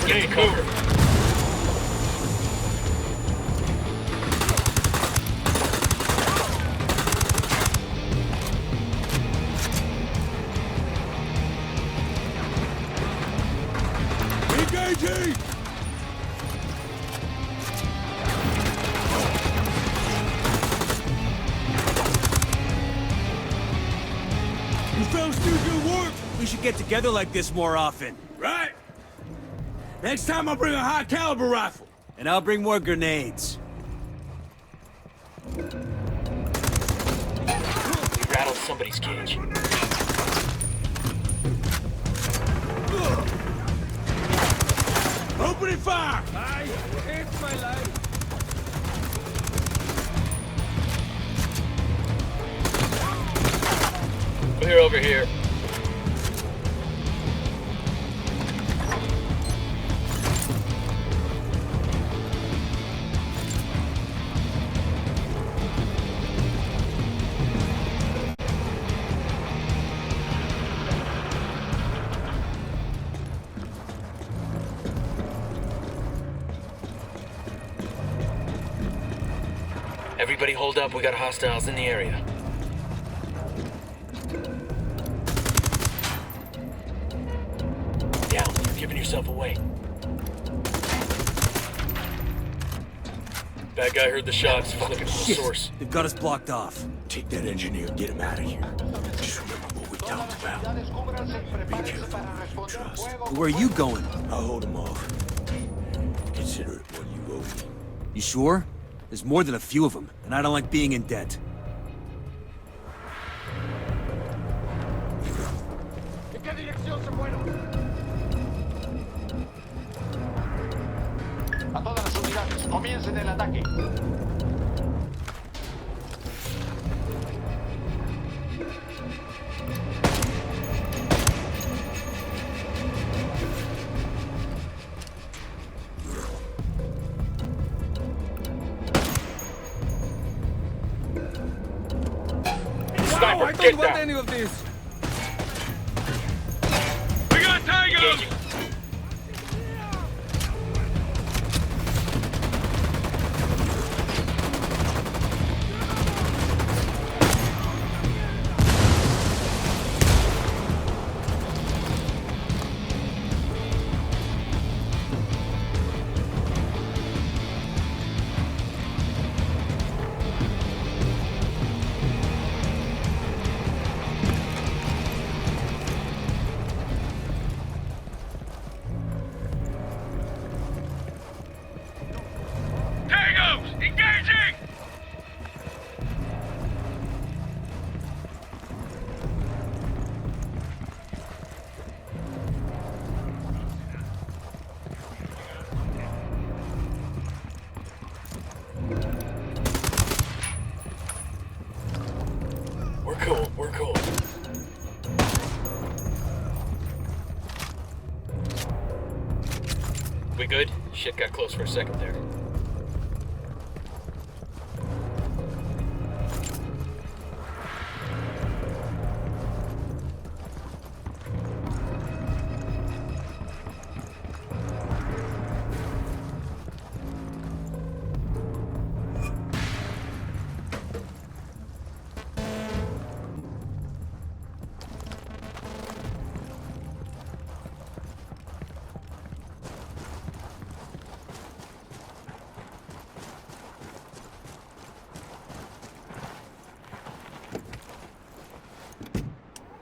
Grenade, cover. Engaging! You fellas do good work. We should get together like this more often. Right? Next time I'll bring a high caliber rifle. And I'll bring more grenades. We rattled somebody's cage. Opening fire! I hate my life. Over here. Everybody hold up, we got hostiles in the area. Down, you're giving yourself away. Bad guy heard the shots, he's looking for the source. They've got us blocked off. Take that engineer, get him out of here. Just remember what we talked about. Be careful who you trust. Where are you going? I'll hold him off. Consider it what you owe me. You sure? There's more than a few of them, and I don't like being in debt. ¿En qué dirección se fueron? A todas las unidades, comiencen el ataque. Sniper, I get don't want down. any of this. We got Tigers! Tangos, engaging! We're cool, we're cool. We good? Shit got close for a second there.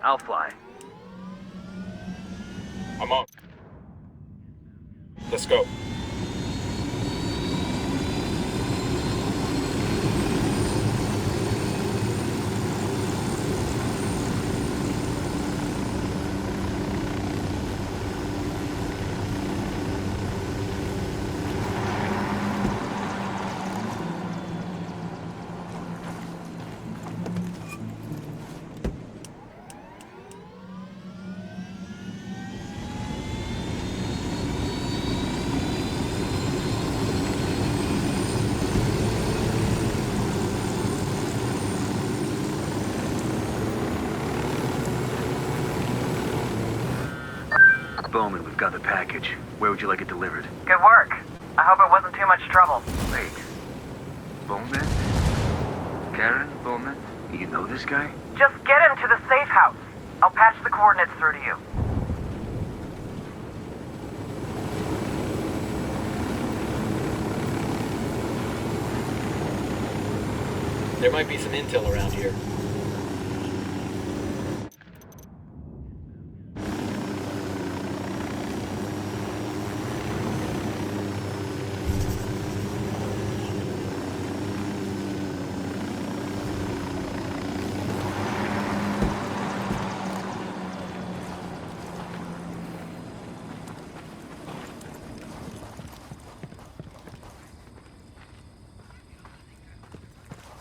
I'll fly. I'm on. Let's go. Bowman, we've got the package. Where would you like it delivered? Good work. I hope it wasn't too much trouble. Wait. Bowman? Karen Bowman? You know this guy? Just get him to the safe house. I'll patch the coordinates through to you. There might be some intel around here.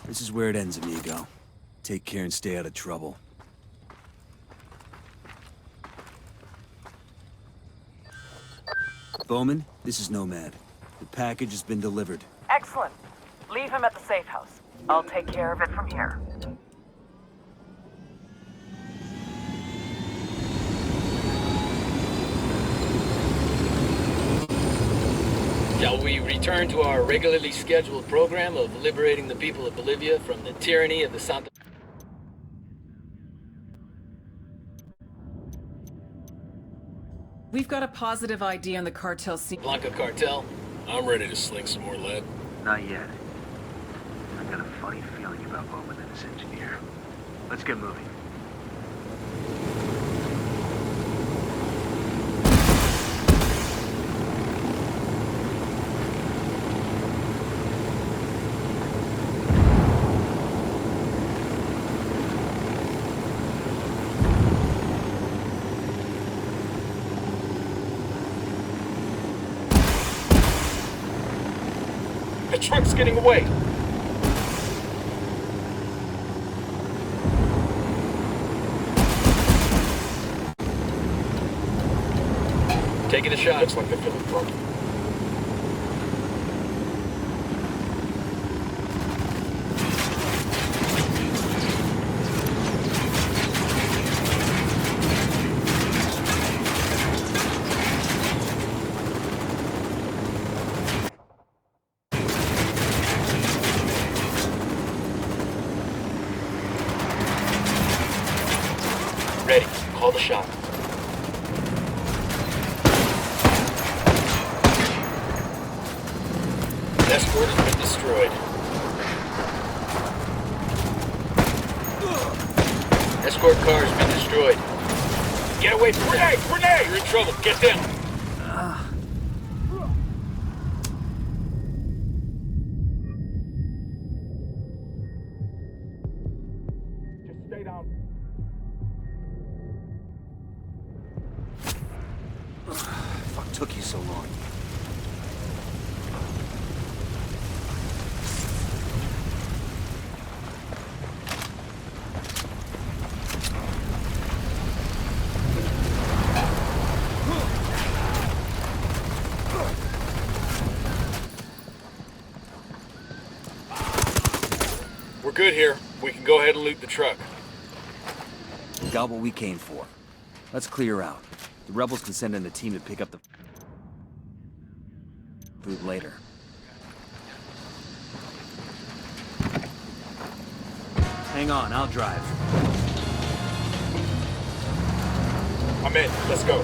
This is where it ends, amigo. Take care and stay out of trouble. Bowman, this is Nomad. The package has been delivered. Excellent. Leave him at the safe house. I'll take care of it from here. Shall we return to our regularly scheduled program of liberating the people of Bolivia from the tyranny of the Santa... We've got a positive ID on the cartel scene. Blanca cartel? I'm ready to sling some more lead. Not yet. I've got a funny feeling about Bowman and this engineer. Let's get moving. The truck's getting away. Taking a shot. Looks like they're feeling drunk. Ready. Call the shot. Escort has been destroyed. Escort car has been destroyed. Get away! Grenade! Grenade! You're in trouble. Get down. Just stay down. Fuck took you so long? We're good here. We can go ahead and loot the truck. Got what we came for. Let's clear out. The rebels can send in a team to pick up the food later. Hang on, I'll drive. I'm in. Let's go.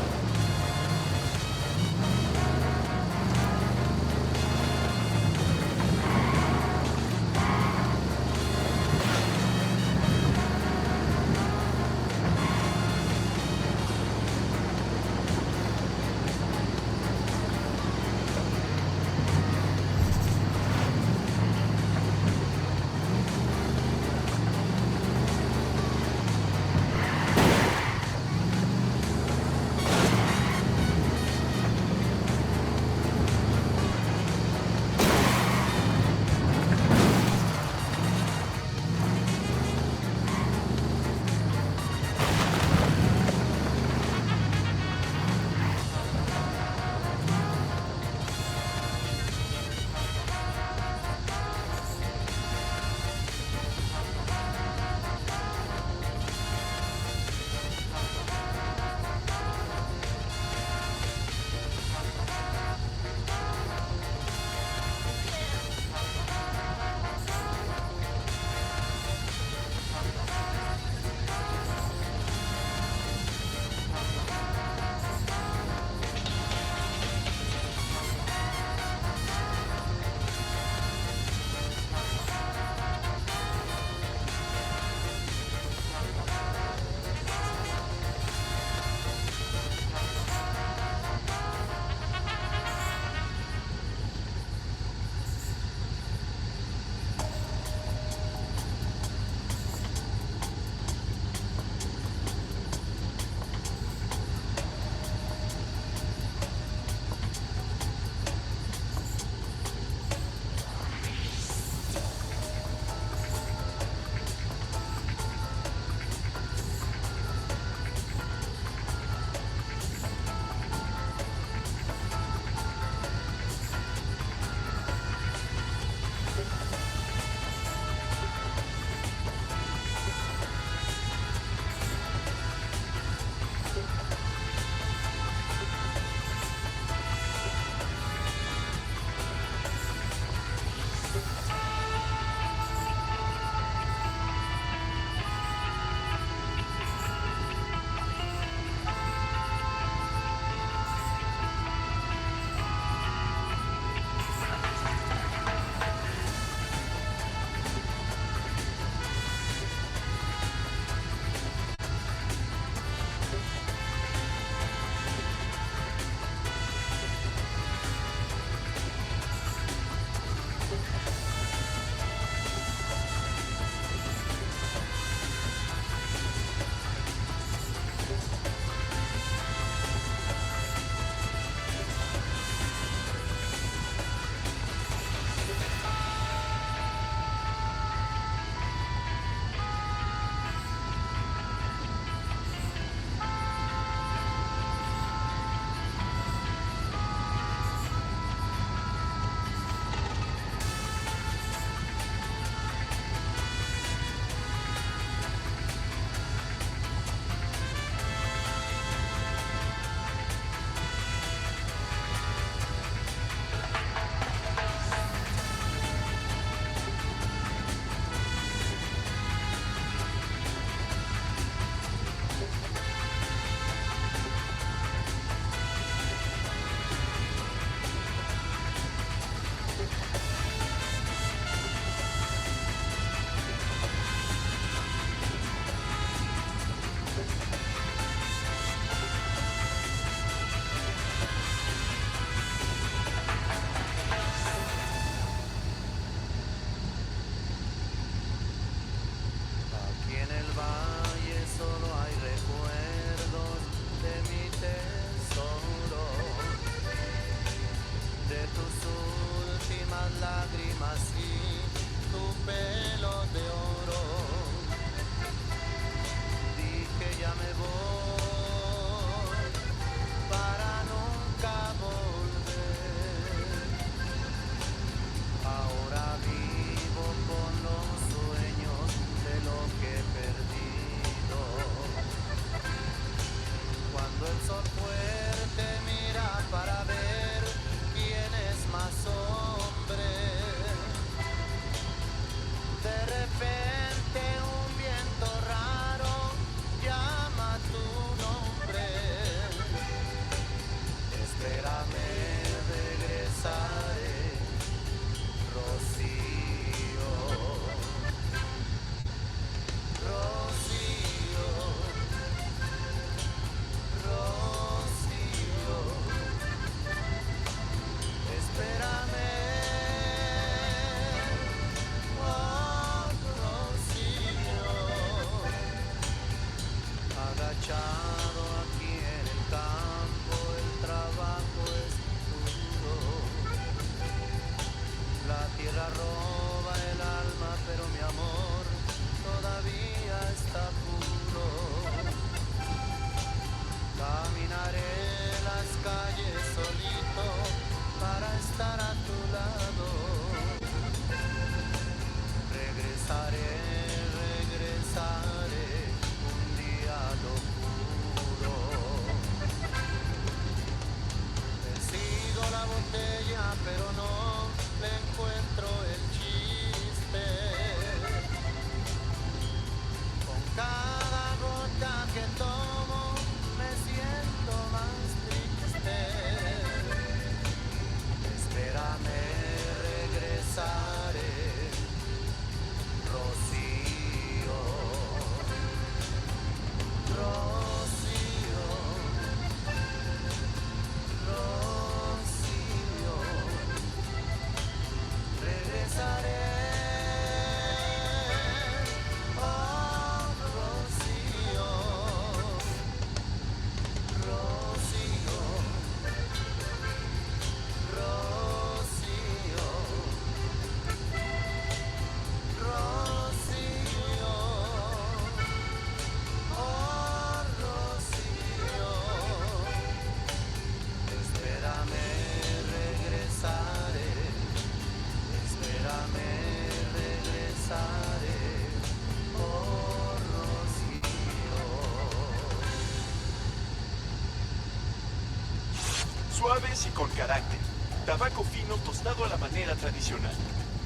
suaves y con carácter. Tabaco fino tostado a la manera tradicional.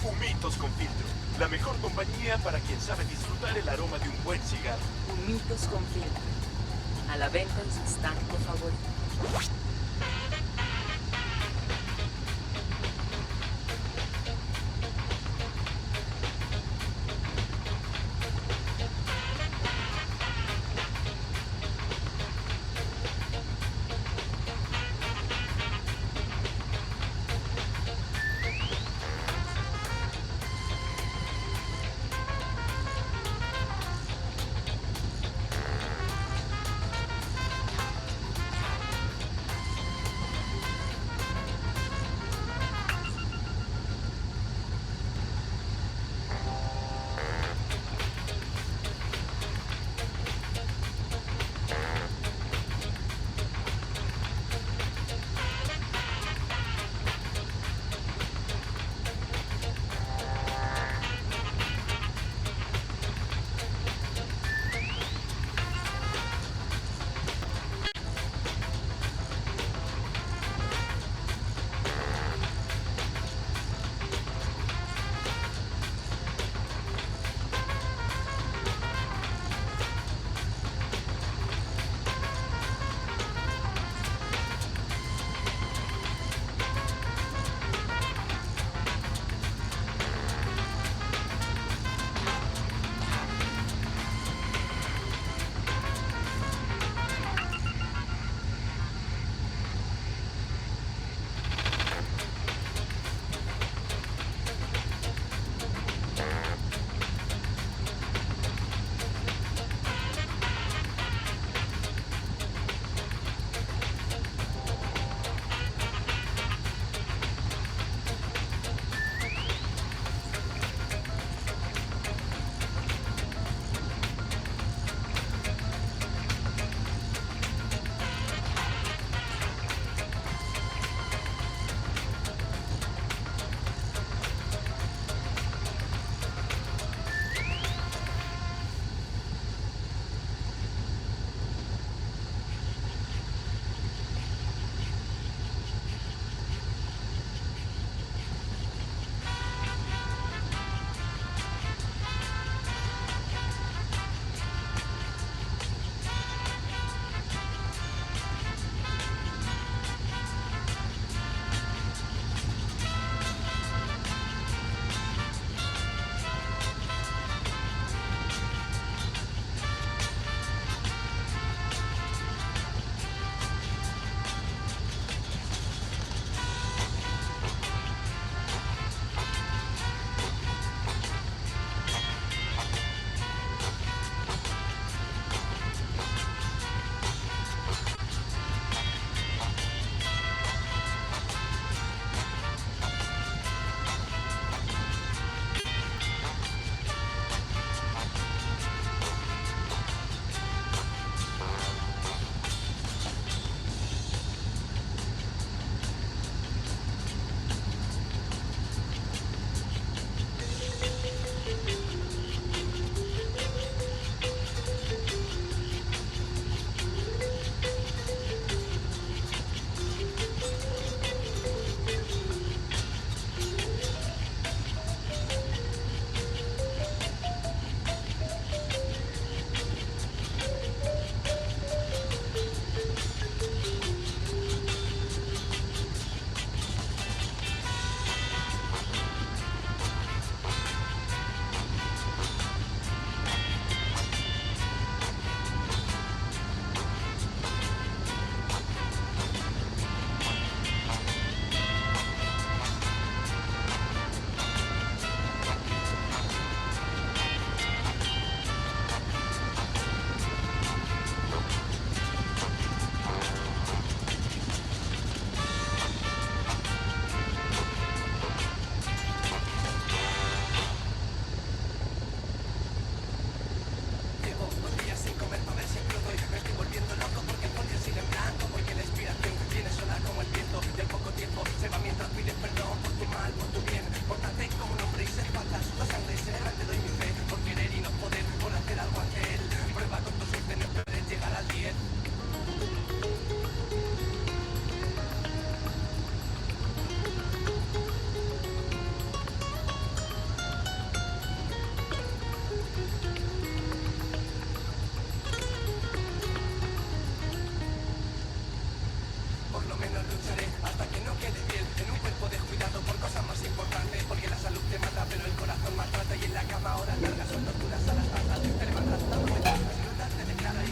Humitos con filtro. La mejor compañía para quien sabe disfrutar el aroma de un buen cigarro. Humitos con filtro. A la venta en su estante favorito.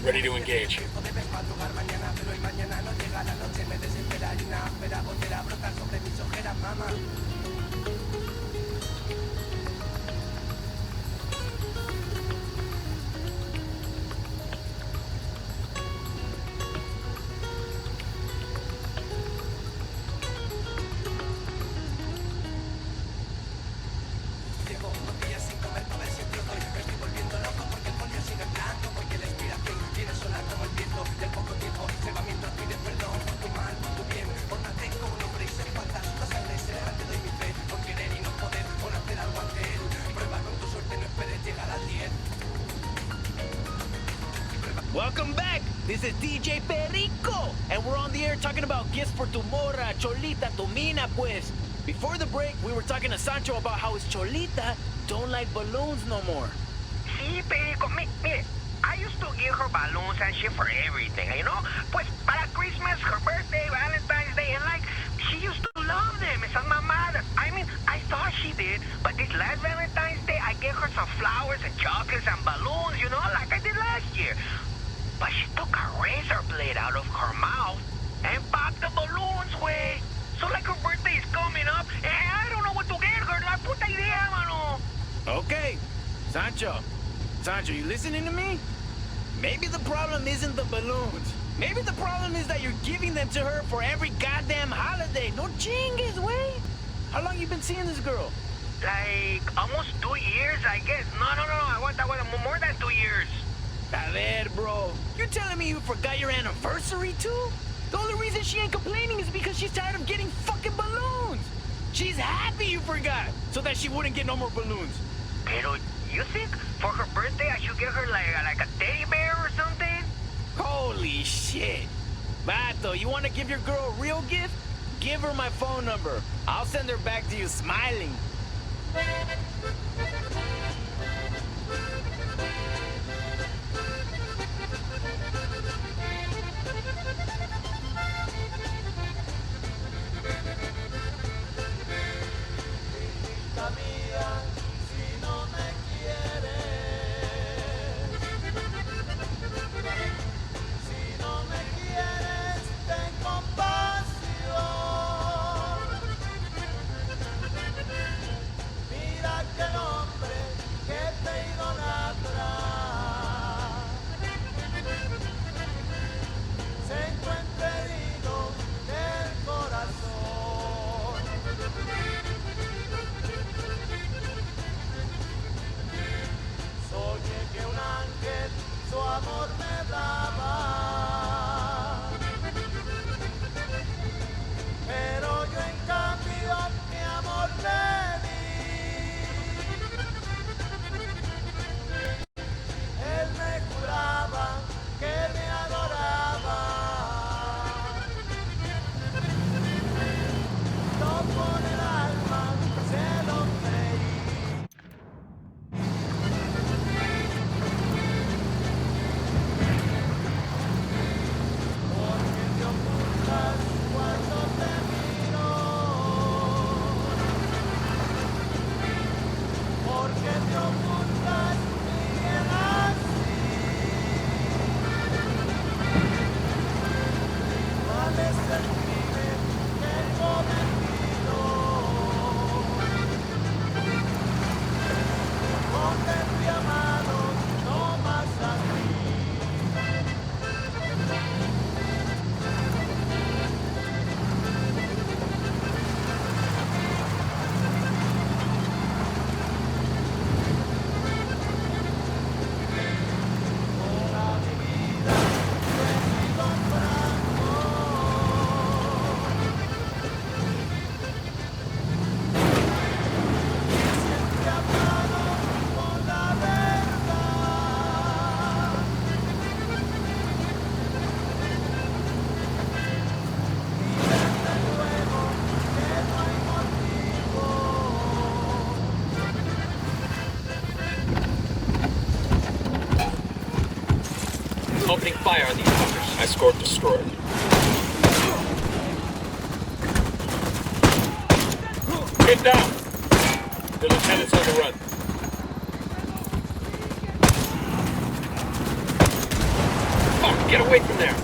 Ready to engage. Welcome back. This is DJ Perico, and we're on the air talking about gifts for tu morra, Cholita, tu mina, pues. Before the break, we were talking to Sancho about how his Cholita don't like balloons no more. Sí, Perico, mire, I used to give her balloons and shit for everything, you know? Pues para Christmas, her birthday, Valentine's Day, and like, she used to love them, esas mamadas. I mean, I thought she did, but this last Valentine's Day, I gave her some flowers and chocolates and balloons, you know, like I did last year. But she took a razor blade out of her mouth and popped the balloons, way. So like her birthday is coming up, and I don't know what to get her. La puta idea, mano. Okay, Sancho, you listening to me? Maybe the problem isn't the balloons. Maybe the problem is that you're giving them to her for every goddamn holiday. No chingues, way. How long you been seeing this girl? Like, almost 2 years, I guess. No, I want more than 2 years. A ver, bro. You telling me you forgot your anniversary, too? The only reason she ain't complaining is because she's tired of getting fucking balloons. She's happy you forgot, so that she wouldn't get no more balloons. Pero, you think for her birthday I should give her like a teddy bear or something? Holy shit. Vato, you want to give your girl a real gift? Give her my phone number. I'll send her back to you smiling. Opening fire on these fuckers. Escort destroyed. Get down! The lieutenant's on the run. Get away from there!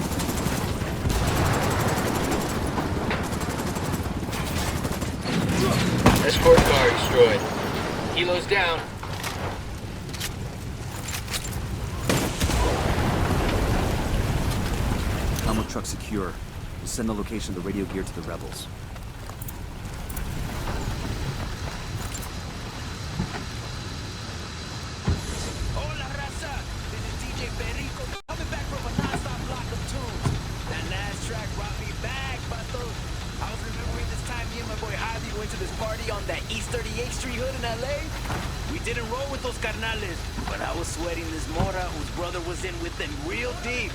Escort car destroyed. Kilo's down. Ammo truck secure. We'll send the location of the radio gear to the rebels. Hola, raza! This is DJ Perico coming back from a non-stop block of tunes. That last track brought me back, vatos. I was remembering this time me and my boy Javi went to this party on that East 38th Street hood in LA. We didn't roll with those carnales, but I was sweating this mora whose brother was in with them real deep.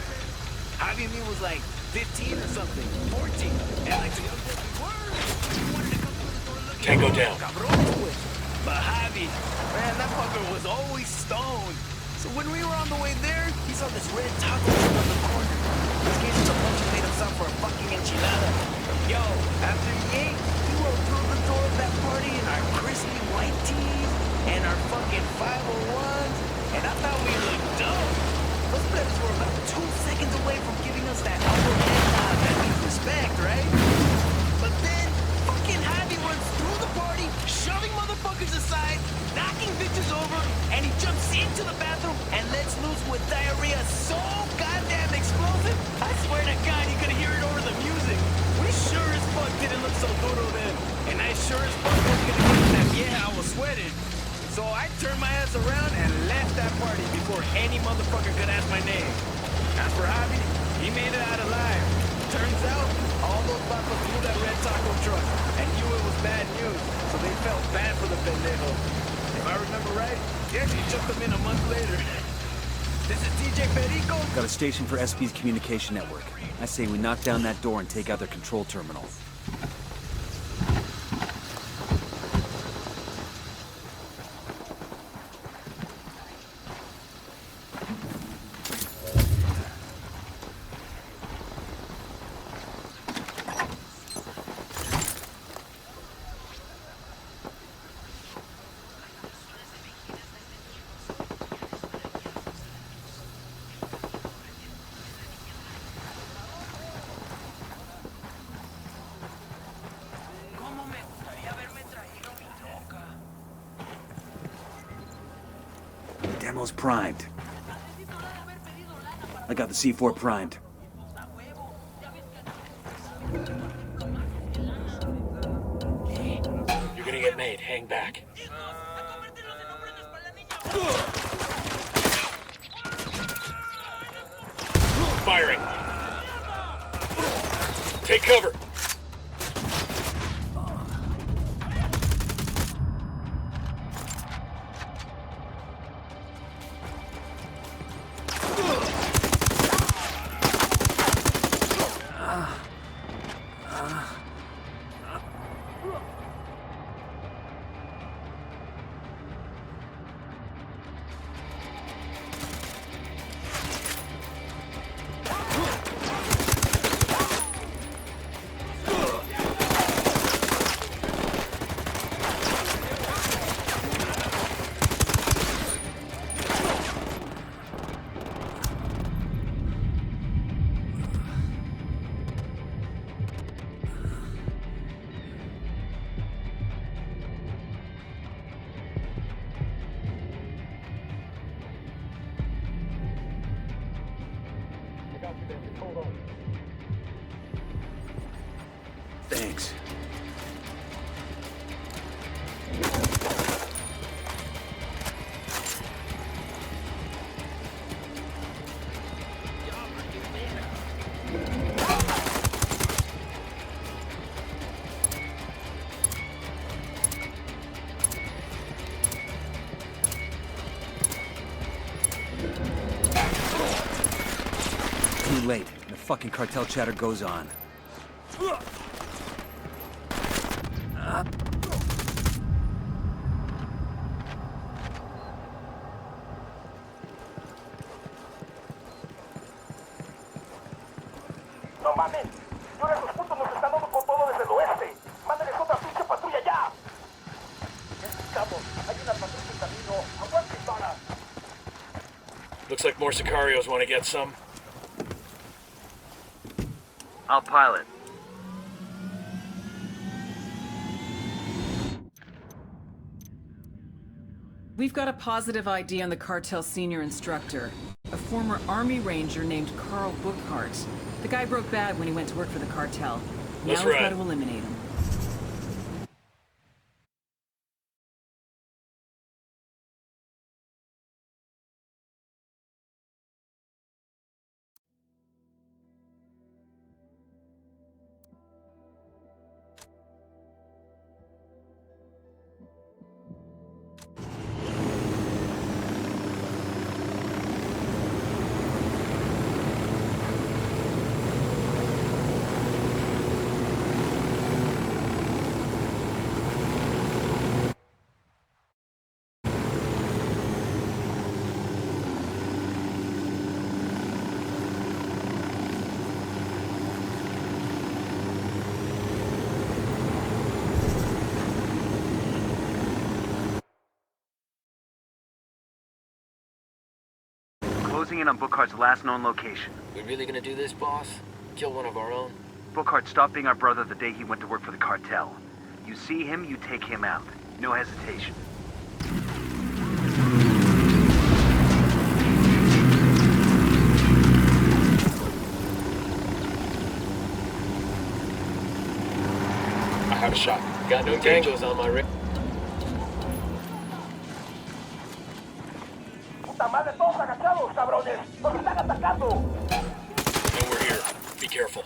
Javi and me was like 15 or something, 14. And like the young boys we were, we wanted to come through the door looking Tango down. cabrones with. But Javi, man, that fucker was always stoned. So when we were on the way there, he saw this red taco truck on the corner. This gave us a bunch of made himself for a fucking enchilada. Yo, after he ate, we rolled through the door of that party in our crispy white tees and our fucking 501s, and I thought we looked dope. Those players were about 2 seconds away from giving us that upper head nod that means respect, right? But then, fucking Javi runs through the party, shoving motherfuckers aside, knocking bitches over, and he jumps into the bathroom and lets loose with diarrhea so goddamn explosive, I swear to God you could hear it over the music. We sure as fuck didn't look so duro then, and I sure as fuck wasn't gonna give him that, yeah, I was sweating. So I turned my ass around and left that party before any motherfucker could ask my name. As for Javi, he made it out alive. Turns out, all those vatos blew that red taco truck and knew it was bad news, so they felt bad for the pendejo. If I remember right, they actually took them in a month later. This is DJ Perico. Got a station for SP's communication network. I say we knock down that door and take out their control terminal. Demo's primed. I got the C4 primed. You're gonna get made. Hang back. Firing. Take cover. Thanks. Too late. The fucking cartel chatter goes on. No mames, y ahora esos putos nos están dando con todo desde el oeste. Mándales otra pinche patrulla ya. Necesitamos, hay una patrulla en camino. Aguante, para. Looks like more Sicarios want to get some. I'll pilot. We've got a positive ID on the cartel's senior instructor, a former Army Ranger named Carl Burkhart. The guy broke bad when he went to work for the cartel. That's Now we've right. got to eliminate him. Closing in on Bookhart's last known location. We really gonna do this, boss? Kill one of our own? Bookhart stopped being our brother the day he went to work for the cartel. You see him, you take him out. No hesitation. I have a shot. Got no tangos on my rig. And we're here. Be careful.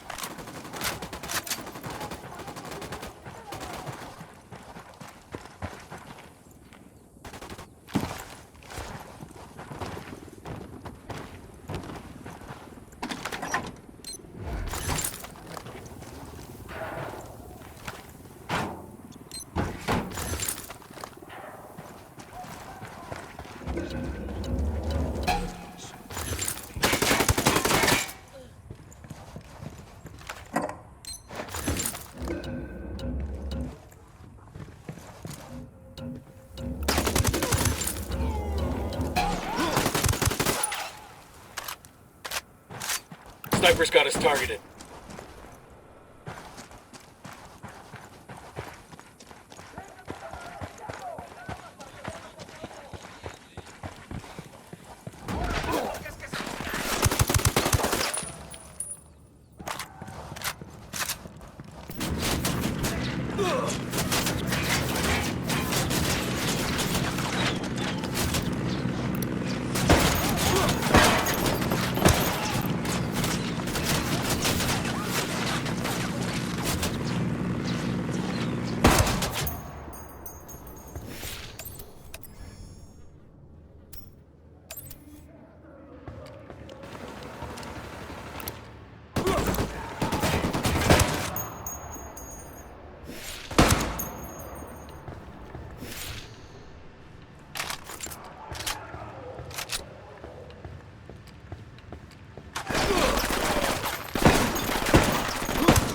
Sniper's got us targeted.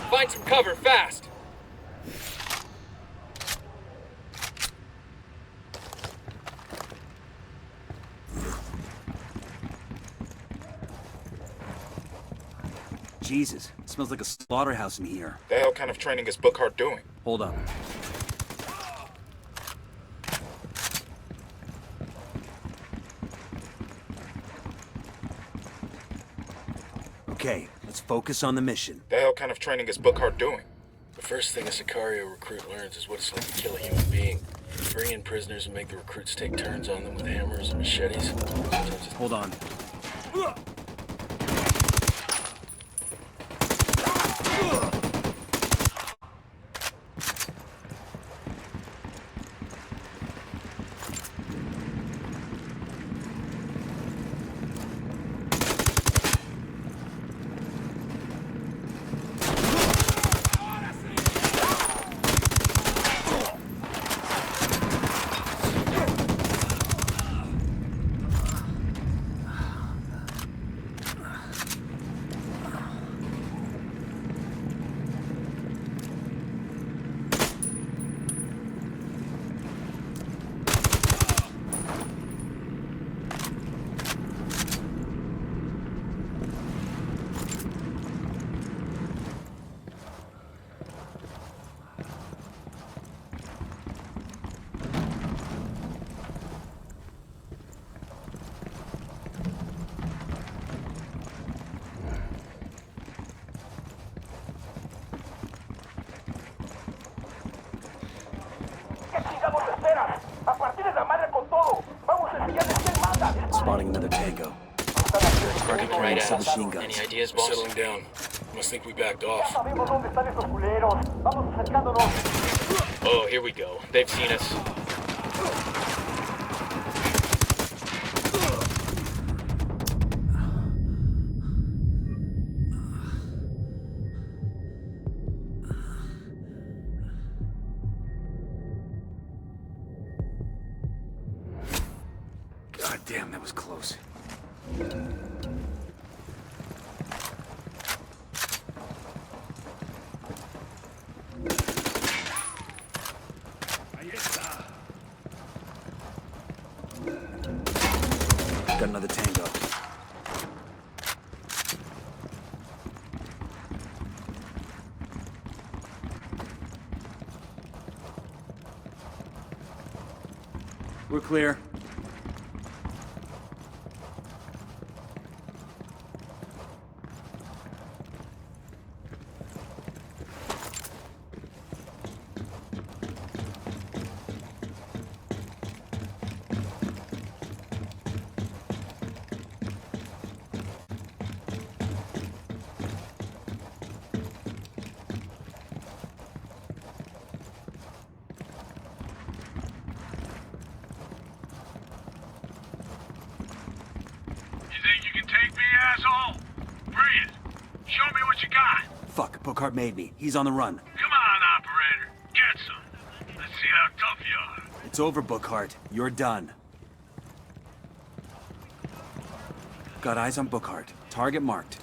Find some cover, fast! Jesus, it smells like a slaughterhouse in here. The hell kind of training is Bookhart doing? Hold up. Okay, let's focus on the mission. The hell kind of training is Bookhart doing? The first thing a Sicario recruit learns is what it's like to kill a human being. Bring in prisoners and make the recruits take turns on them with hammers and machetes. Hold on. spotting another tango. Target carrying a submachine guns. Any ideas, We're boss? settling down. Must think we backed off. Oh, here we go. They've seen us. God damn, that was close. Got another tango. We're clear. Fuck, Bookhart made me. He's on the run. Come on, operator. Get some. Let's see how tough you are. It's over, Bookhart. You're done. Got eyes on Bookhart. Target marked.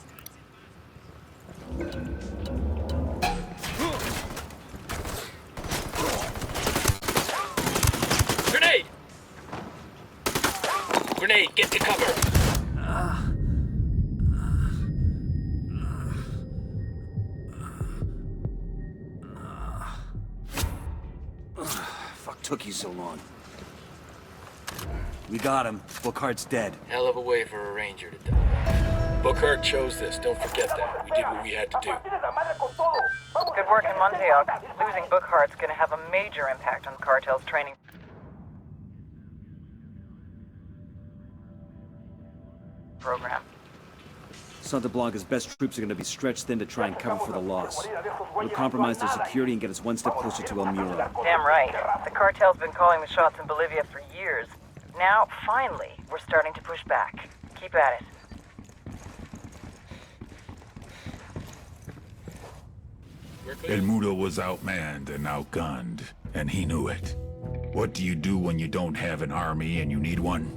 Grenade! Grenade, get to cover. Fuck took you so long. We got him. Bookhart's dead. Hell of a way for a ranger to die. Bookhart chose this, don't forget that. We did what we had to do. Good work in Montauk. Losing Bookhart's gonna have a major impact on the cartel's training program. Santa Blanca's best troops are going to be stretched thin to try and cover for the loss. We'll compromise their security and get us one step closer to El Muro. Damn right. The cartel's been calling the shots in Bolivia for years. Now, finally, we're starting to push back. Keep at it. El Muro was outmanned and outgunned, and he knew it. What do you do when you don't have an army and you need one?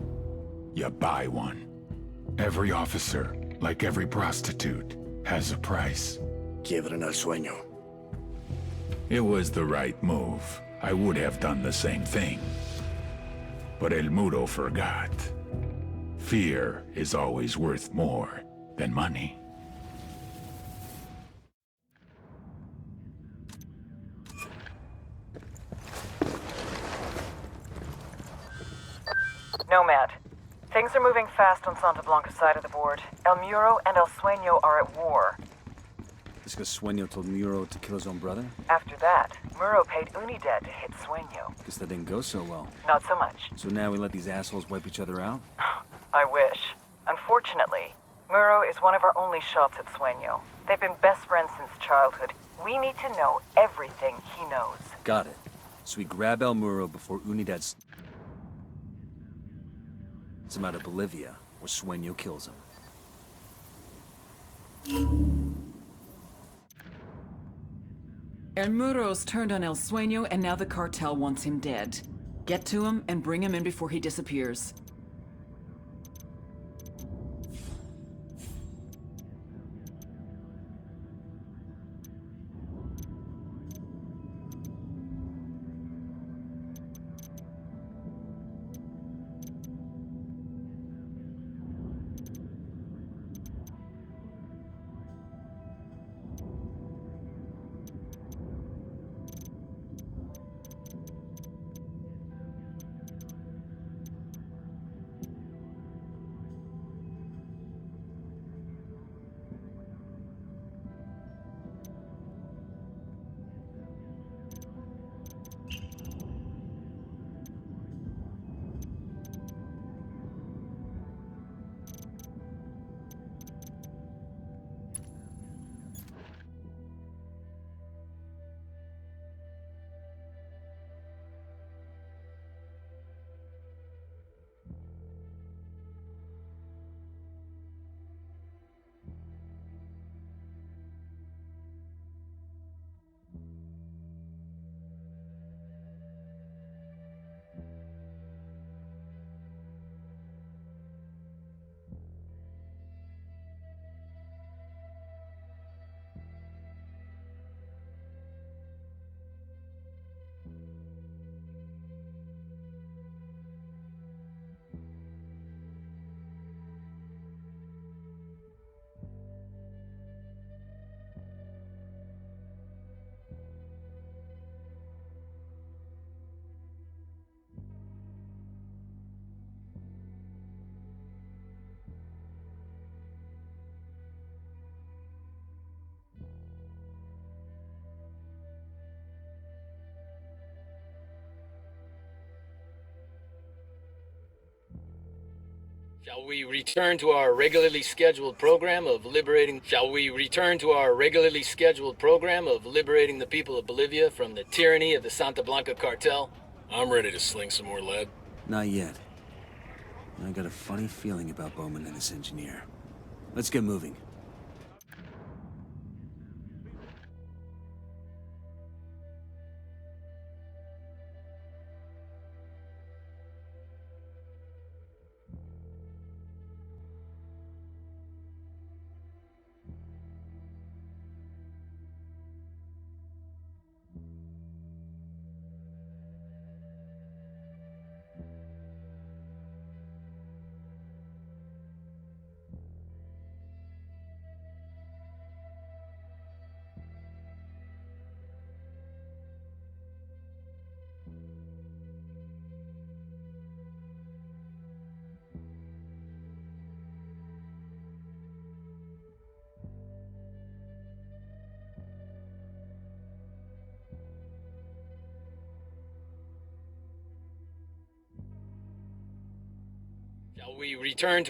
You buy one. Every officer, like every prostitute, has a price. Quiebren el sueño. It was the right move. I would have done the same thing. But El Muro forgot. Fear is always worth more than money. Nomad. Things are moving fast on Santa Blanca's side of the board. El Muro and El Sueño are at war. This guy Sueño told Muro to kill his own brother? After that, Muro paid Unidad to hit Sueño. Guess that didn't go so well. Not so much. So now we let these assholes wipe each other out? I wish. Unfortunately, Muro is one of our only shots at Sueño. They've been best friends since childhood. We need to know everything he knows. Got it. So we grab El Muro before Unidad sends him out of Bolivia, or Sueño kills him. El Muro's turned on El Sueño, and now the cartel wants him dead. Get to him and bring him in before he disappears. Shall we return to our regularly scheduled program of liberating... Shall we return to our regularly scheduled program of liberating the people of Bolivia from the tyranny of the Santa Blanca cartel? I'm ready to sling some more lead. Not yet. I got a funny feeling about Bowman and this engineer. Let's get moving.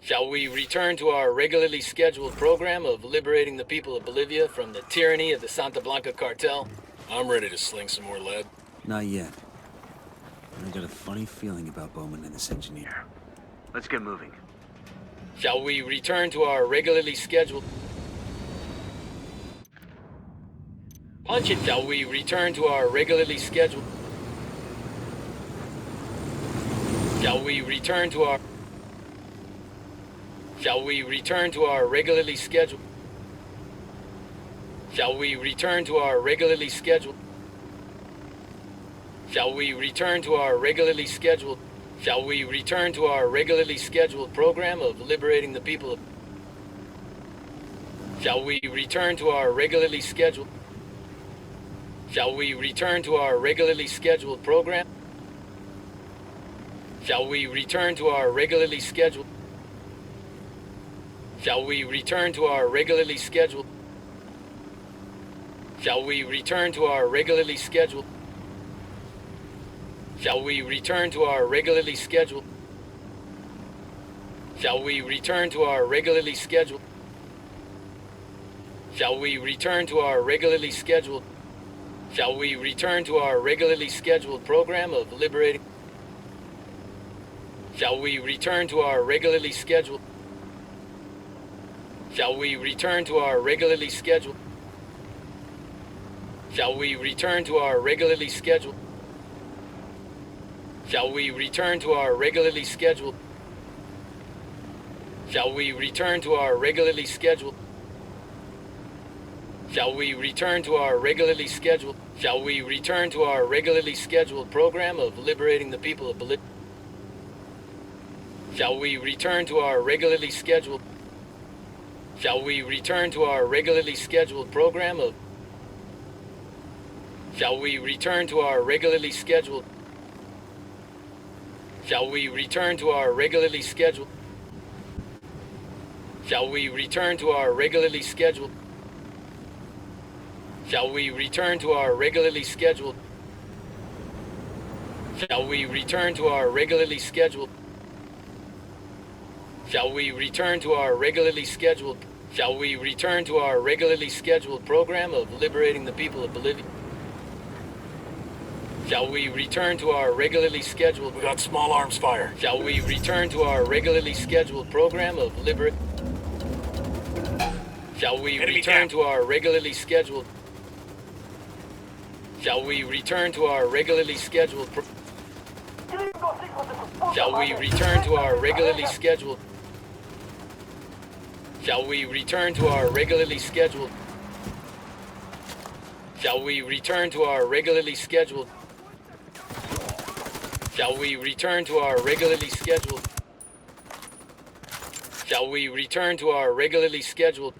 Shall we return to our regularly scheduled program of liberating the people of Bolivia from the tyranny of the Santa Blanca cartel? I'm ready to sling some more lead. Not yet. I got a funny feeling about Bowman and this engineer. Let's get moving. Shall we return to our regularly scheduled... Punch it. Shall we return to our regularly scheduled... Shall we return to our... Shall we return to our regularly scheduled... Shall we return to our regularly scheduled... Shall we return to our regularly scheduled... Shall we return to our regularly scheduled program of liberating the people of... Shall we return to our regularly scheduled... Shall we return to our regularly scheduled program? Shall we return to our regularly scheduled... Shall we return to our regularly scheduled... Shall we return to our regularly scheduled... Shall we return to our regularly scheduled... Shall we return to our regularly scheduled... Shall we return to our regularly scheduled... Shall we return to our regularly scheduled program of liberating... Shall we return to our regularly scheduled... Shall we return to our regularly scheduled... Shall we return to our regularly scheduled... Shall we return to our regularly scheduled... Shall we return to our regularly scheduled... Shall we return to our regularly scheduled... Shall we return to our regularly scheduled program of liberating the people of Bolivia? Shall we return to our regularly scheduled... Shall we return to our regularly scheduled program of... Shall we return to our regularly scheduled... Shall we return to our regularly scheduled... Shall we return to our regularly scheduled... Shall we return to our regularly scheduled... Shall we return to our regularly scheduled... Shall we return to our regularly scheduled... Shall we return to our regularly scheduled program of liberating the people of Bolivia? Shall we return to our regularly scheduled... We got small arms fire. Shall we return to our regularly scheduled program of liberate... Shall we return to our regularly scheduled... Shall we return to our regularly scheduled... Shall we return to our regularly scheduled... Shall we return to our regularly scheduled... Shall we return to our regularly scheduled... Shall we return to our regularly scheduled... Shall we return to our regularly scheduled...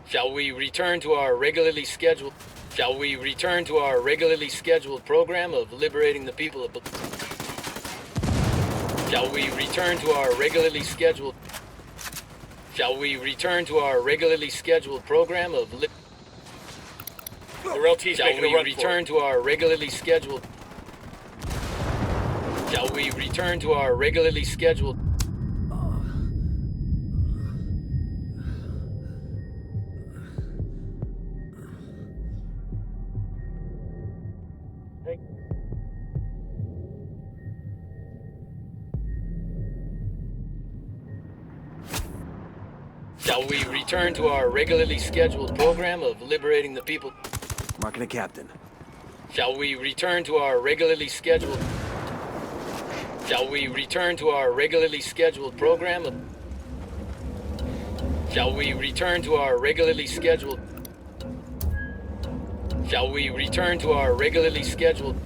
Shall we return to our regularly scheduled... Shall we return to our regularly scheduled program of liberating the people of... Shall we return to our regularly scheduled... Shall we return to our regularly scheduled program of... The LT's Shall making a we run return to our regularly scheduled... Shall we return to our regularly scheduled... Shall we return to our regularly scheduled program of liberating the people? Marking a captain. Shall we return to our regularly scheduled... Shall we return to our regularly scheduled program of... Shall we return to our regularly scheduled... Shall we return to our regularly scheduled...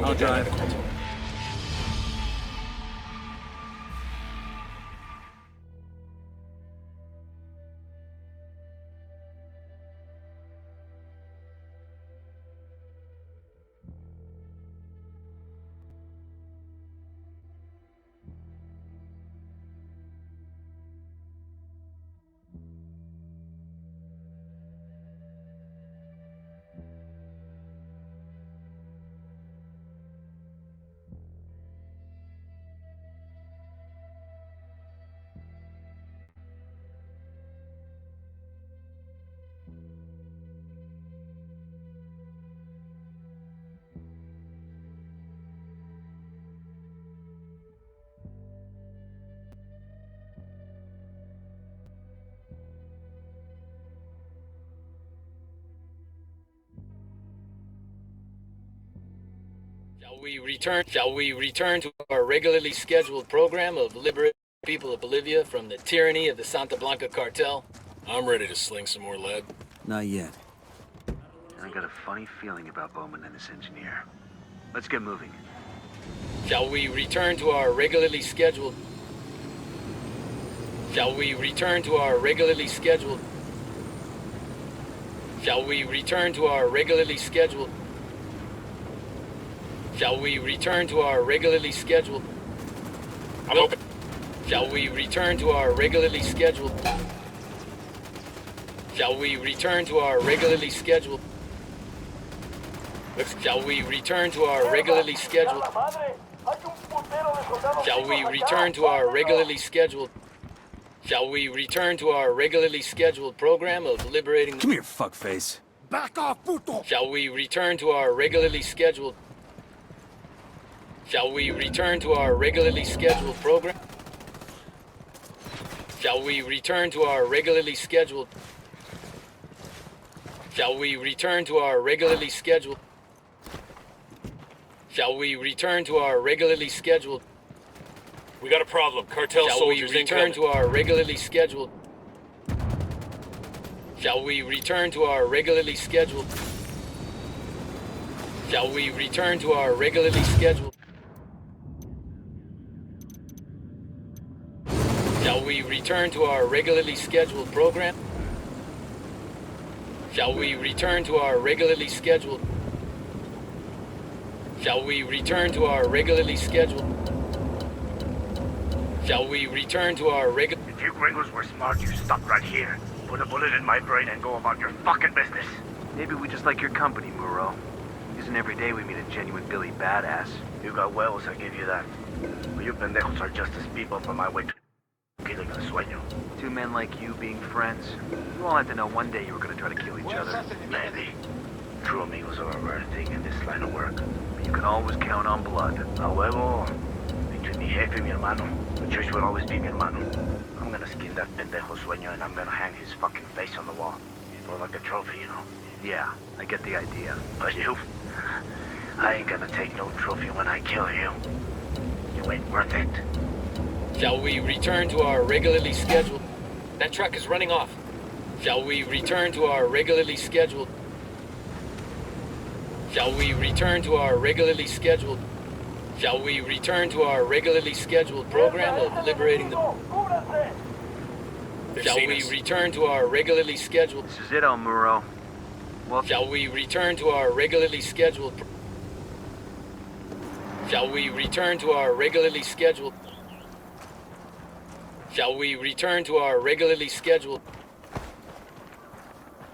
I'll drive. Shall we return to our regularly scheduled program of liberating the people of Bolivia from the tyranny of the Santa Blanca cartel? I'm ready to sling some more lead. Not yet. I got a funny feeling about Bowman and this engineer. Let's get moving. Shall we return to our regularly scheduled... Shall we return to our regularly scheduled... Shall we return to our regularly scheduled... Shall we return to our regularly scheduled... I'm open. Shall we return to our regularly scheduled... Shall we return to our regularly scheduled... Shall we return to our regularly scheduled... Shall we return to our regularly scheduled... Shall we return to our regularly scheduled program of liberating... Come here, fuckface. Back off, puto! Shall we return to our regularly scheduled... Shall we return to our regularly scheduled program? Shall we return to our regularly scheduled... Shall we return to our regularly scheduled... Shall we return to our regularly scheduled... We got a problem. Cartel soldiers incoming. Shall we return to our regularly scheduled... Shall we return to our regularly scheduled... Shall we return to our regularly scheduled... Shall we return to our regularly scheduled program? Shall we return to our regularly scheduled... Shall we return to our regularly scheduled... Shall we return to our regular... If you gringos were smart, you stop right here. Put a bullet in my brain and go about your fucking business. Maybe we just like your company, Muro. Isn't every day we meet a genuine Billy badass. You got huevos, I give you that. But you pendejos are just as people from my way to killing a sueño. Two men like you being friends. You all had to know one day you were gonna try to kill each other. Maybe. True amigos are a rare thing in this line of work. But you can always count on blood. A huevo. Between mi jefe y mi hermano, the church will always be mi hermano. I'm gonna skin that pendejo sueño and I'm gonna hang his fucking face on the wall. For like a trophy, you know? Yeah, I get the idea. But you? I ain't gonna take no trophy when I kill you. You ain't worth it. Shall we return to our regularly scheduled... That truck is running off. Shall we return to our regularly scheduled... Shall we return to our regularly scheduled... Shall we return to our regularly scheduled program of liberating the... Shall we return to our regularly scheduled... This is it, El Muro. Well, shall we return to our regularly scheduled... Shall we return to our regularly scheduled... Shall we return to our regularly scheduled...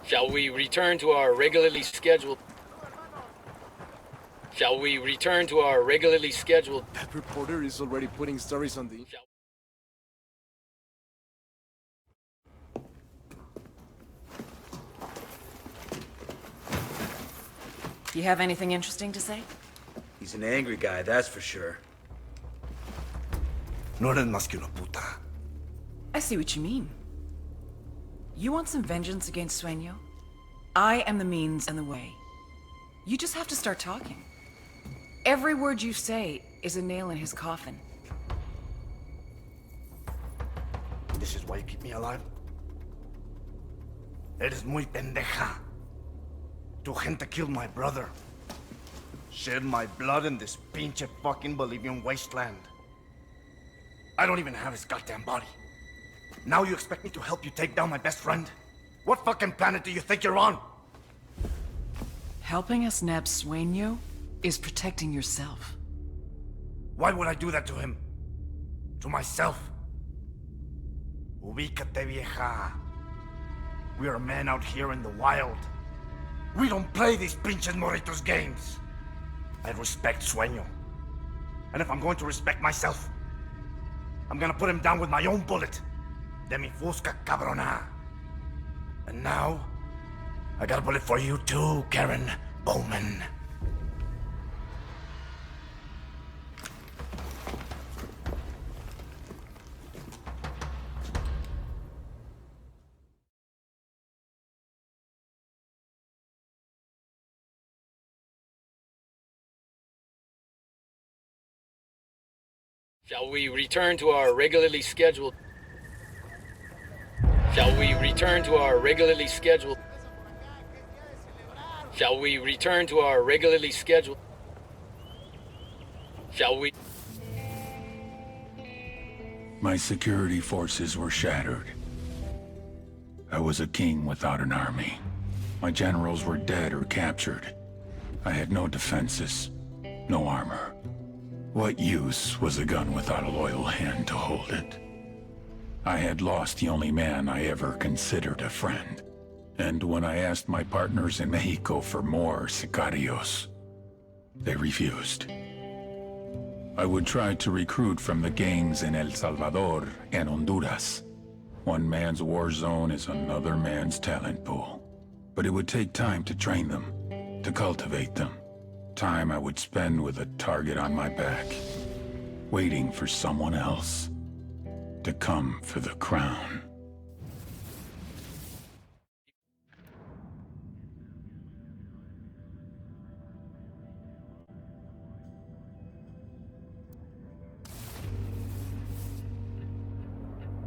Shall we return to our regularly scheduled... Shall we return to our regularly scheduled... That reporter is already putting stories on the... You have anything interesting to say? He's He's an angry guy, that's for sure. No eres más que una puta. I see what you mean. You want some vengeance against Sueño? I am the means and the way. You just have to start talking. Every word you say is a nail in his coffin. This is why you keep me alive? Eres muy pendeja. Tu gente killed my brother. Shed my blood in this pinche fucking Bolivian wasteland. I don't even have his goddamn body. Now you expect me to help you take down my best friend? What fucking planet do you think you're on? Helping us nab Sueño is protecting yourself. Why would I do that to him? To myself? Ubícate, vieja. We are men out here in the wild. We don't play these pinches morritos games. I respect Sueño. And if I'm going to respect myself, I'm gonna put him down with my own bullet. De mi fusca, cabrona. And now, I got a bullet for you too, Karen Bowman. Shall we return to our regularly scheduled... Shall we return to our regularly scheduled... Shall we return to our regularly scheduled... Shall we... My security forces were shattered. I was a king without an army. My generals were dead or captured. I had no defenses, no armor. What use was a gun without a loyal hand to hold it? I had lost the only man I ever considered a friend. And when I asked my partners in Mexico for more sicarios, they refused. I would try to recruit from the gangs in El Salvador and Honduras. One man's war zone is another man's talent pool. But it would take time to train them, to cultivate them. Time I would spend with a target on my back, waiting for someone else to come for the crown.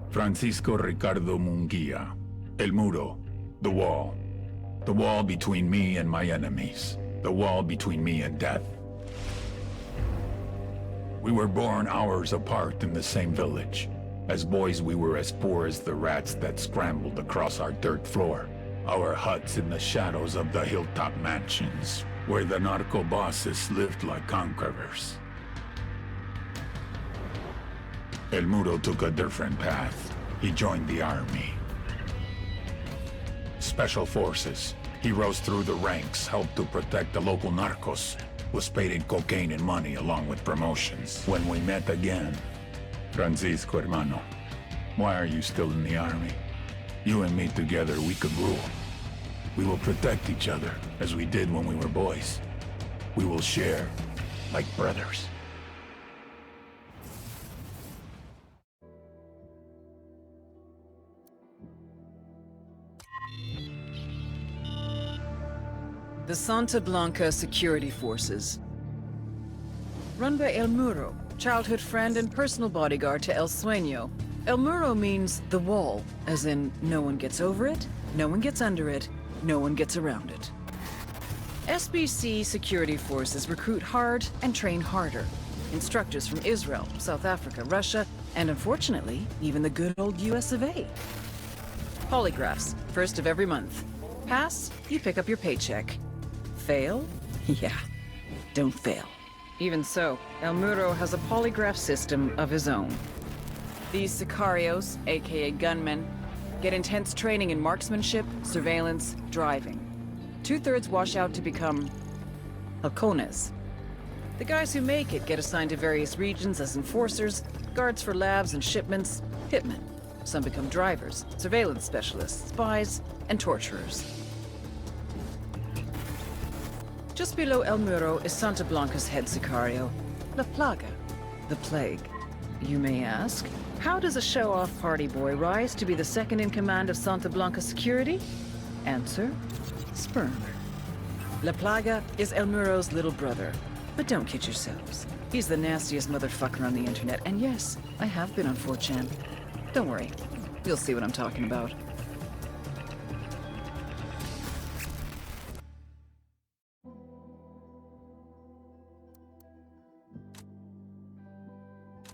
Francisco Ricardo Munguia. El Muro. The wall. The wall between me and my enemies. The wall between me and death. We were born hours apart in the same village. As boys, we were as poor as the rats that scrambled across our dirt floor. Our huts in the shadows of the hilltop mansions, where the narco bosses lived like conquerors. El Muro took a different path. He joined the army. Special forces. He rose through the ranks, helped to protect the local narcos, was paid in cocaine and money along with promotions. When we met again, Francisco hermano, why are you still in the army? You and me together, we could rule. We will protect each other, as we did when we were boys. We will share, like brothers. The Santa Blanca Security Forces. Run by El Muro, childhood friend and personal bodyguard to El Sueño. El Muro means the wall, as in no one gets over it, no one gets under it, no one gets around it. SBC Security Forces recruit hard and train harder. Instructors from Israel, South Africa, Russia, and unfortunately, even the good old US of A. Polygraphs, first of every month. Pass, you pick up your paycheck. Fail? Yeah, don't fail. Even so, El Muro has a polygraph system of his own. These sicarios, aka gunmen, get intense training in marksmanship, surveillance, driving. 2/3 wash out to become halcones. The guys who make it get assigned to various regions as enforcers, guards for labs and shipments, hitmen. Some become drivers, surveillance specialists, spies, and torturers. Just below El Muro is Santa Blanca's head sicario, La Plaga, the Plague. You may ask, how does a show-off party boy rise to be the second in command of Santa Blanca security? Answer, sperm. La Plaga is El Muro's little brother. But don't kid yourselves. He's the nastiest motherfucker on the internet, and yes, I have been on 4chan. Don't worry, you'll see what I'm talking about.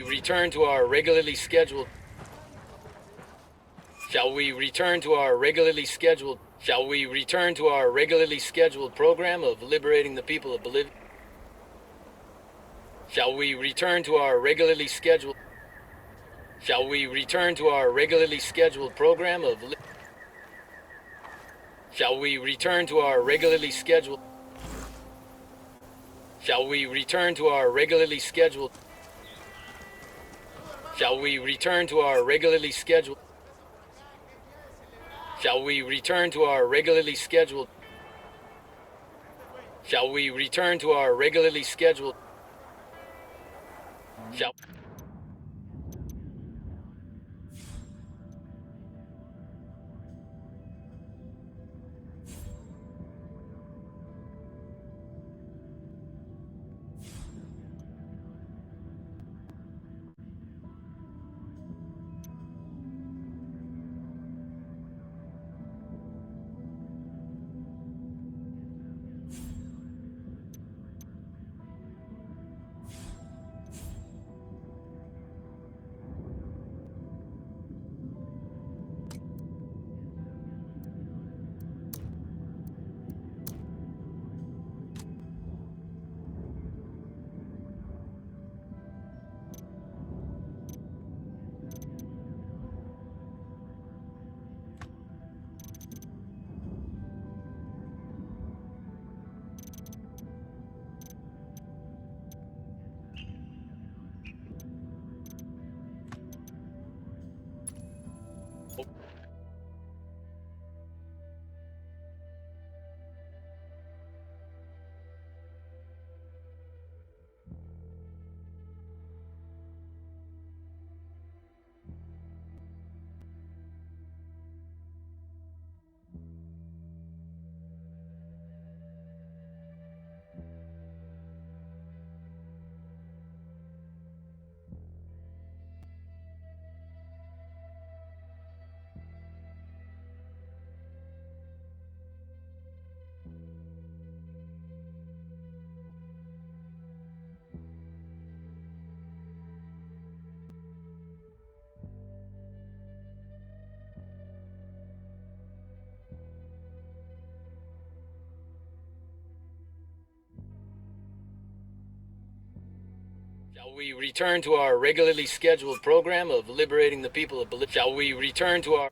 Return to our regularly scheduled... Shall we return to our regularly scheduled... Shall we return to our regularly scheduled program of liberating the people of Bolivia? Shall we return to our regularly scheduled... Shall we return to our regularly scheduled program of... Shall we return to our regularly scheduled... Shall we return to our regularly scheduled... Shall we return to our regularly scheduled... Shall we return to our regularly scheduled... Shall we return to our regularly scheduled... Shall... Shall we return to our regularly scheduled program of liberating the people of Bolivia? Shall we return to our...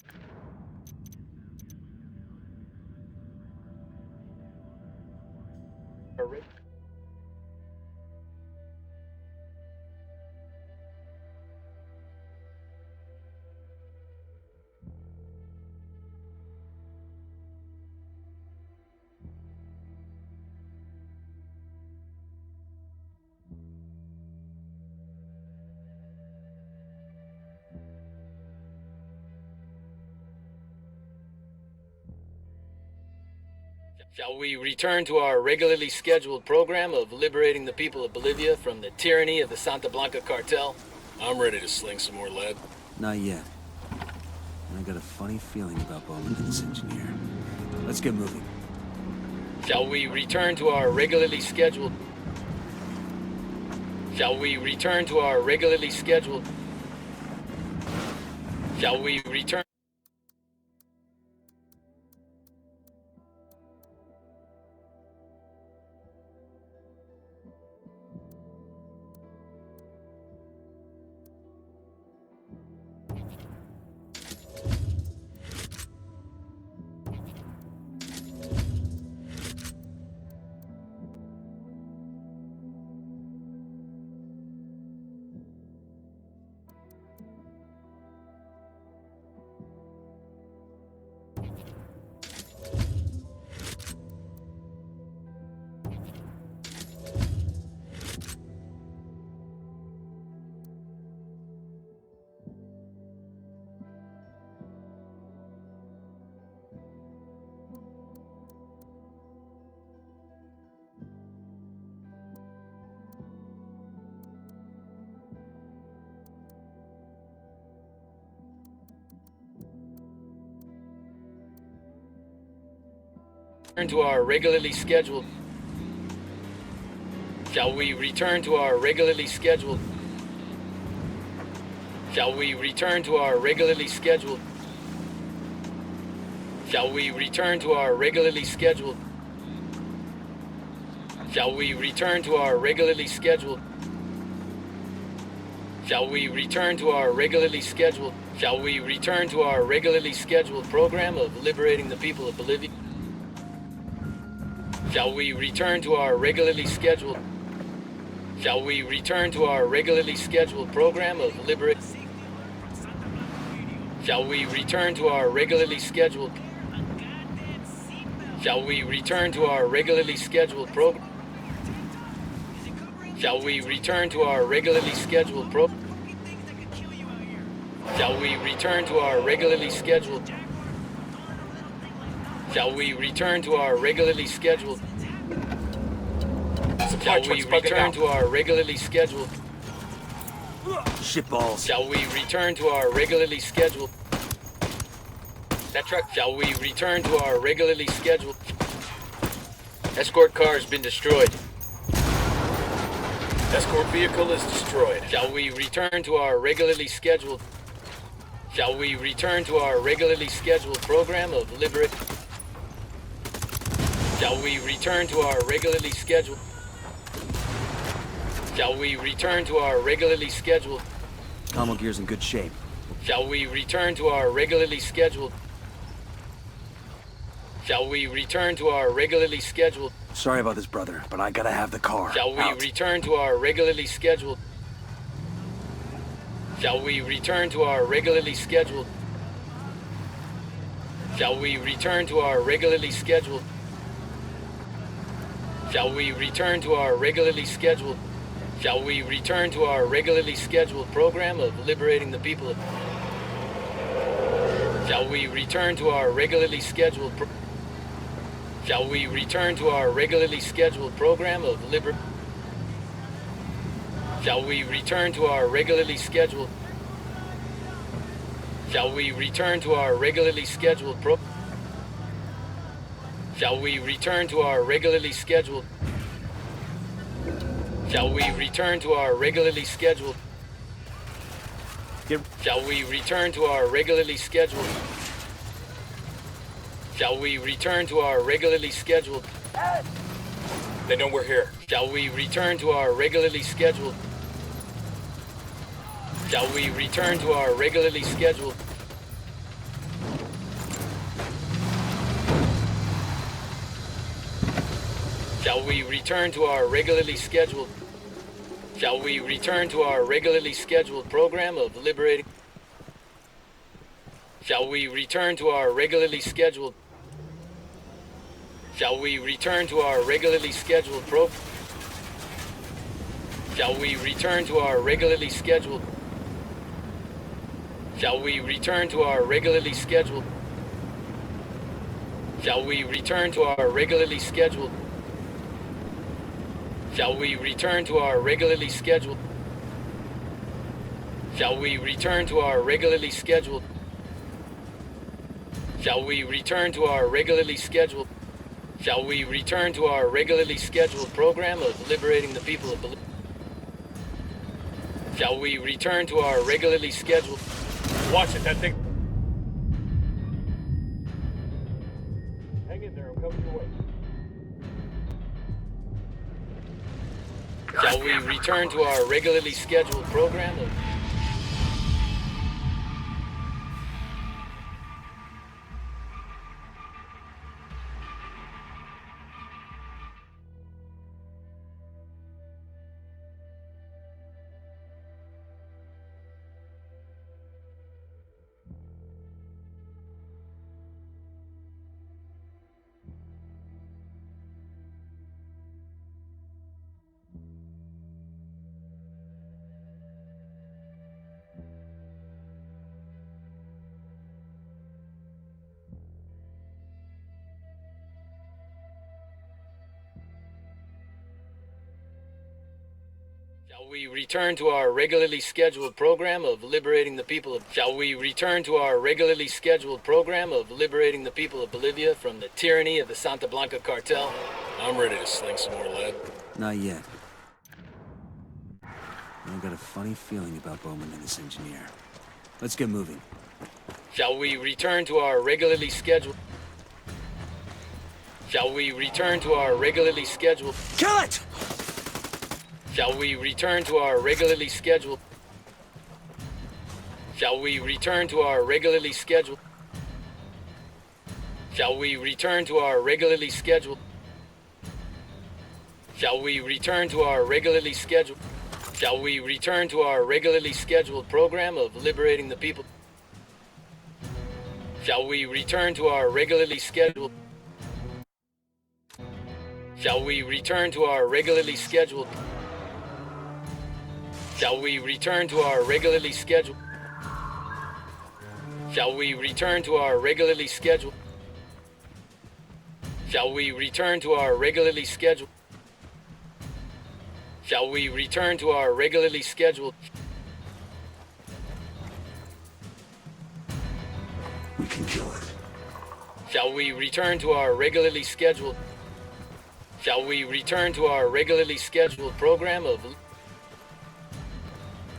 Shall we return to our regularly scheduled program of liberating the people of Bolivia from the tyranny of the Santa Blanca cartel? I'm ready to sling some more lead. Not yet. I got a funny feeling about Bowman and this engineer. Let's get moving. Shall we return to our regularly scheduled... Shall we return to our regularly scheduled... Shall we return... to our regularly scheduled... Shall we return to our regularly scheduled... Shall we return to our regularly scheduled... Shall we return to our regularly scheduled... Shall we return to our regularly scheduled... Shall we return to our regularly scheduled... Shall we return to our regularly scheduled program of liberating the people of Bolivia? Shall we return to our regularly scheduled... Shall we return to our regularly scheduled program of liberate... Shall we return to our regularly scheduled... Shall we return to our regularly scheduled program? Shall we return to our regularly scheduled program? Shall we return to our regularly scheduled... Shall we return to our regularly scheduled... Shall we return to our regularly scheduled... Shitballs. Shall we return to our regularly scheduled... That truck... Shall we return to our regularly scheduled... Escort car has been destroyed. Escort vehicle is destroyed. Shall we return to our regularly scheduled... Shall we return to our regularly scheduled program of liberate... Shall we return to our regularly scheduled... Shall we return to our regularly scheduled... Commo gear's in good shape. Shall we return to our regularly scheduled... Shall we return to our regularly scheduled... Sorry about this, brother, but I gotta have the car. Shall we Out. return to our regularly scheduled... Shall we return to our regularly scheduled... Shall we return to our regularly scheduled... Shall we return to our regularly scheduled... Shall we return to our regularly scheduled program of liberating the people of... Shall we return to our regularly scheduled... Shall we return to our regularly scheduled program of liber... Shall we return to our regularly scheduled... Shall we return to our regularly scheduled pro... Shall we return to our regularly scheduled... Shall we return to our regularly scheduled... Shall we return to our regularly scheduled... Shall we return to our regularly scheduled... They know we're here. Shall we return to our regularly scheduled... Shall we return to our regularly scheduled... Shall we return to our regularly scheduled... Shall we return to our regularly scheduled program of liberating... Shall we return to our regularly scheduled... Shall we return to our regularly scheduled pro... Shall we return to our regularly scheduled... Shall we return to our regularly scheduled... Shall we return to our regularly scheduled... Shall we return to our regularly scheduled... Shall we return to our regularly scheduled... Shall we return to our regularly scheduled... Shall we return to our regularly scheduled program of liberating the people of Bolivia? Shall we return to our regularly scheduled... Watch it, that thing... Hang in there, I'm coming your way. Shall we return to our regularly scheduled program of... Shall we return to our regularly scheduled program of liberating the people of... Shall we return to our regularly scheduled program of liberating the people of Bolivia from the tyranny of the Santa Blanca cartel? I'm ready to sling some more lead. Not yet. I've got a funny feeling about Bowman and this engineer. Let's get moving. Shall we return to our regularly scheduled... Shall we return to our regularly scheduled... Kill it! Shall we return to our regularly scheduled... Shall we return to our regularly scheduled... Shall we return to our regularly scheduled... Shall we return to our regularly scheduled... Shall we return to our regularly scheduled program of liberating the people... Shall we return to our regularly scheduled... Shall we return to our regularly scheduled... Shall we return to our regularly scheduled... Shall we return to our regularly scheduled... Shall we return to our regularly scheduled... Shall we return to our regularly scheduled... We can kill it. Shall we return to our regularly scheduled... Shall we return to our regularly scheduled program of...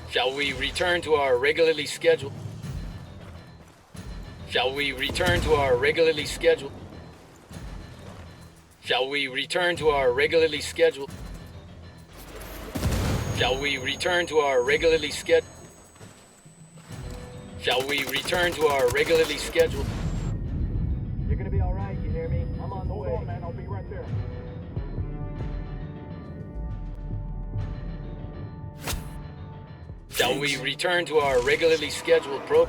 Shall we return to our regularly scheduled... Shall we return to our regularly scheduled... Shall we return to our regularly scheduled... Shall we return to our regularly scheduled... Shall we return to our regularly scheduled... You're gonna be alright, you hear me? I'm on the way. Hold on, man. I'll be right there. Shall we return to our regularly scheduled pro...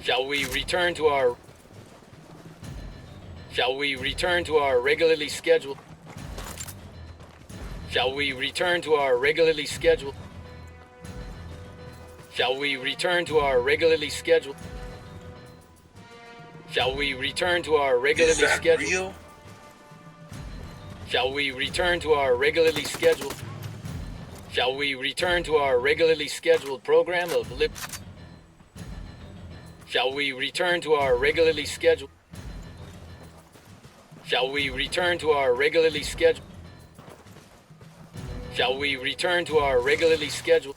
Shall we return to our... Shall we return to our regularly scheduled... Shall we return to our regularly scheduled... Shall we return to our regularly scheduled... Shall we return to our regularly scheduled... Real? Shall we return to our regularly scheduled... Shall we return to our regularly scheduled program of lib... Shall we return to our regularly scheduled... Shall we return to our regularly scheduled... Shall we return to our regularly scheduled...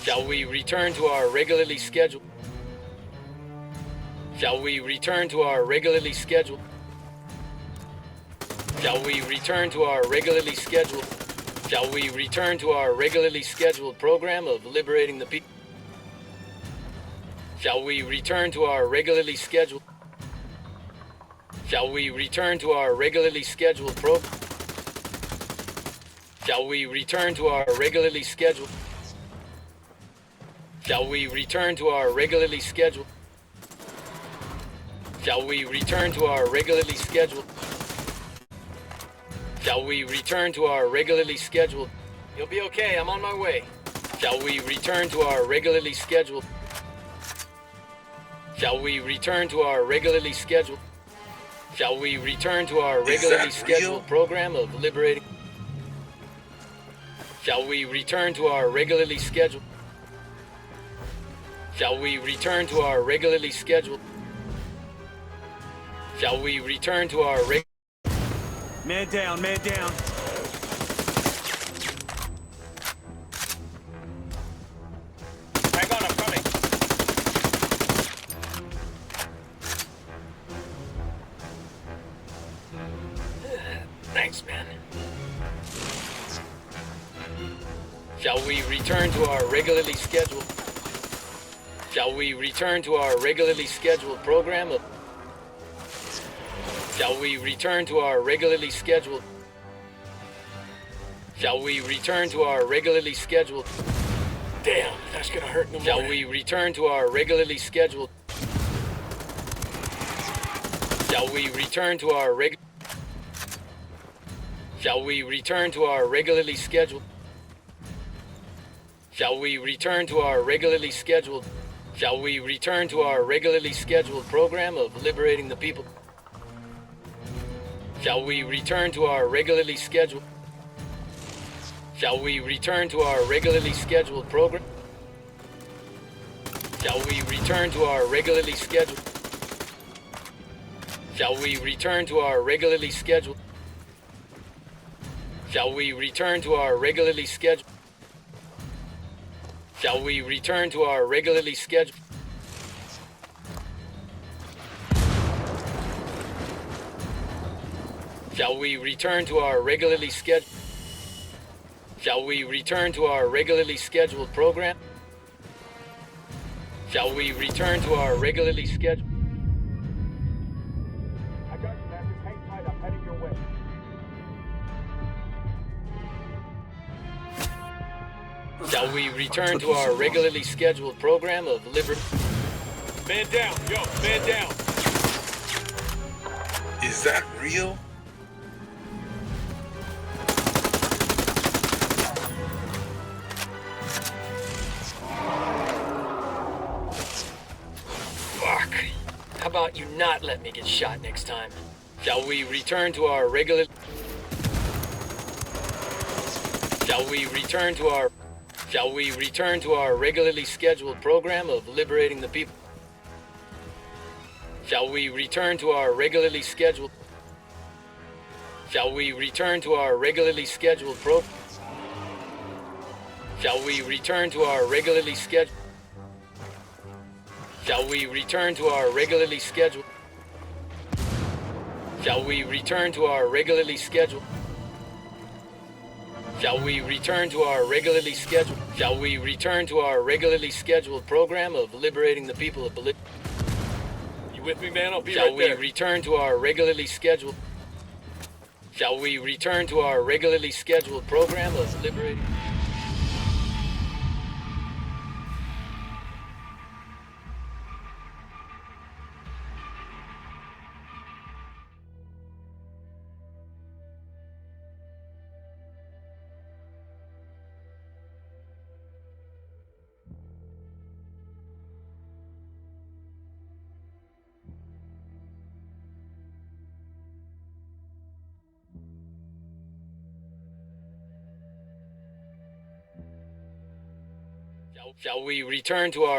Shall we return to our regularly scheduled... Shall we return to our regularly scheduled... Shall we return to our regularly scheduled... Shall we return to our regularly scheduled program of liberating the people? Shall we return to our regularly scheduled... Shall we return to our regularly scheduled program? Shall we return to our regularly scheduled... Shall we return to our regularly scheduled... Shall we return to our regularly scheduled... Shall we return to our regularly scheduled... You'll be okay, I'm on my way. Shall we return to our regularly scheduled... Shall we return to our regularly scheduled... Shall we return to our regularly scheduled program of liberating... Shall we return to our regularly scheduled... Shall we return to our regularly scheduled... Shall we return to our reg... Man down, man down. Hang on, I'm coming. Thanks, man. Shall we return to our regularly scheduled... Shall we return to our regularly scheduled program of... Shall we return to our regularly scheduled... Shall we return to our regularly scheduled... Damn, that's gonna hurt no more. Shall we return to our regularly scheduled... Shall we return to our reg... Shall we return to our regularly scheduled... Shall we return to our regularly scheduled... Shall we return to our regularly scheduled program of liberating the people? Shall we return to our regularly scheduled... Shall we return to our regularly scheduled program? Shall we return to our regularly scheduled... Shall we return to our regularly scheduled... Shall we return to our regularly scheduled... Shall we return to our regularly scheduled... Shall we return to our regularly scheduled... Shall we return to our regularly scheduled program? Shall we return to our regularly scheduled... I got you, man. Just hang tight. I'm heading your way. Shall we return to our regularly scheduled program of liberty? Man down, yo, man down. Is that real? Fuck. How about you not let me get shot next time? Shall we return to our regular... Shall we return to our... Shall we return to our regularly scheduled program of liberating the people? Shall we return to our regularly scheduled... Shall we return to our regularly scheduled pro... Shall we return to our regularly scheduled... Shall we return to our regularly scheduled... Shall we return to our regularly scheduled... Shall we return to our regularly scheduled... Shall we return to our regularly scheduled program of liberating the people of Bolivia? You with me, man? I'll be Shall right we there. return to our regularly scheduled... Shall we return to our regularly scheduled program of liberating... Shall we return to our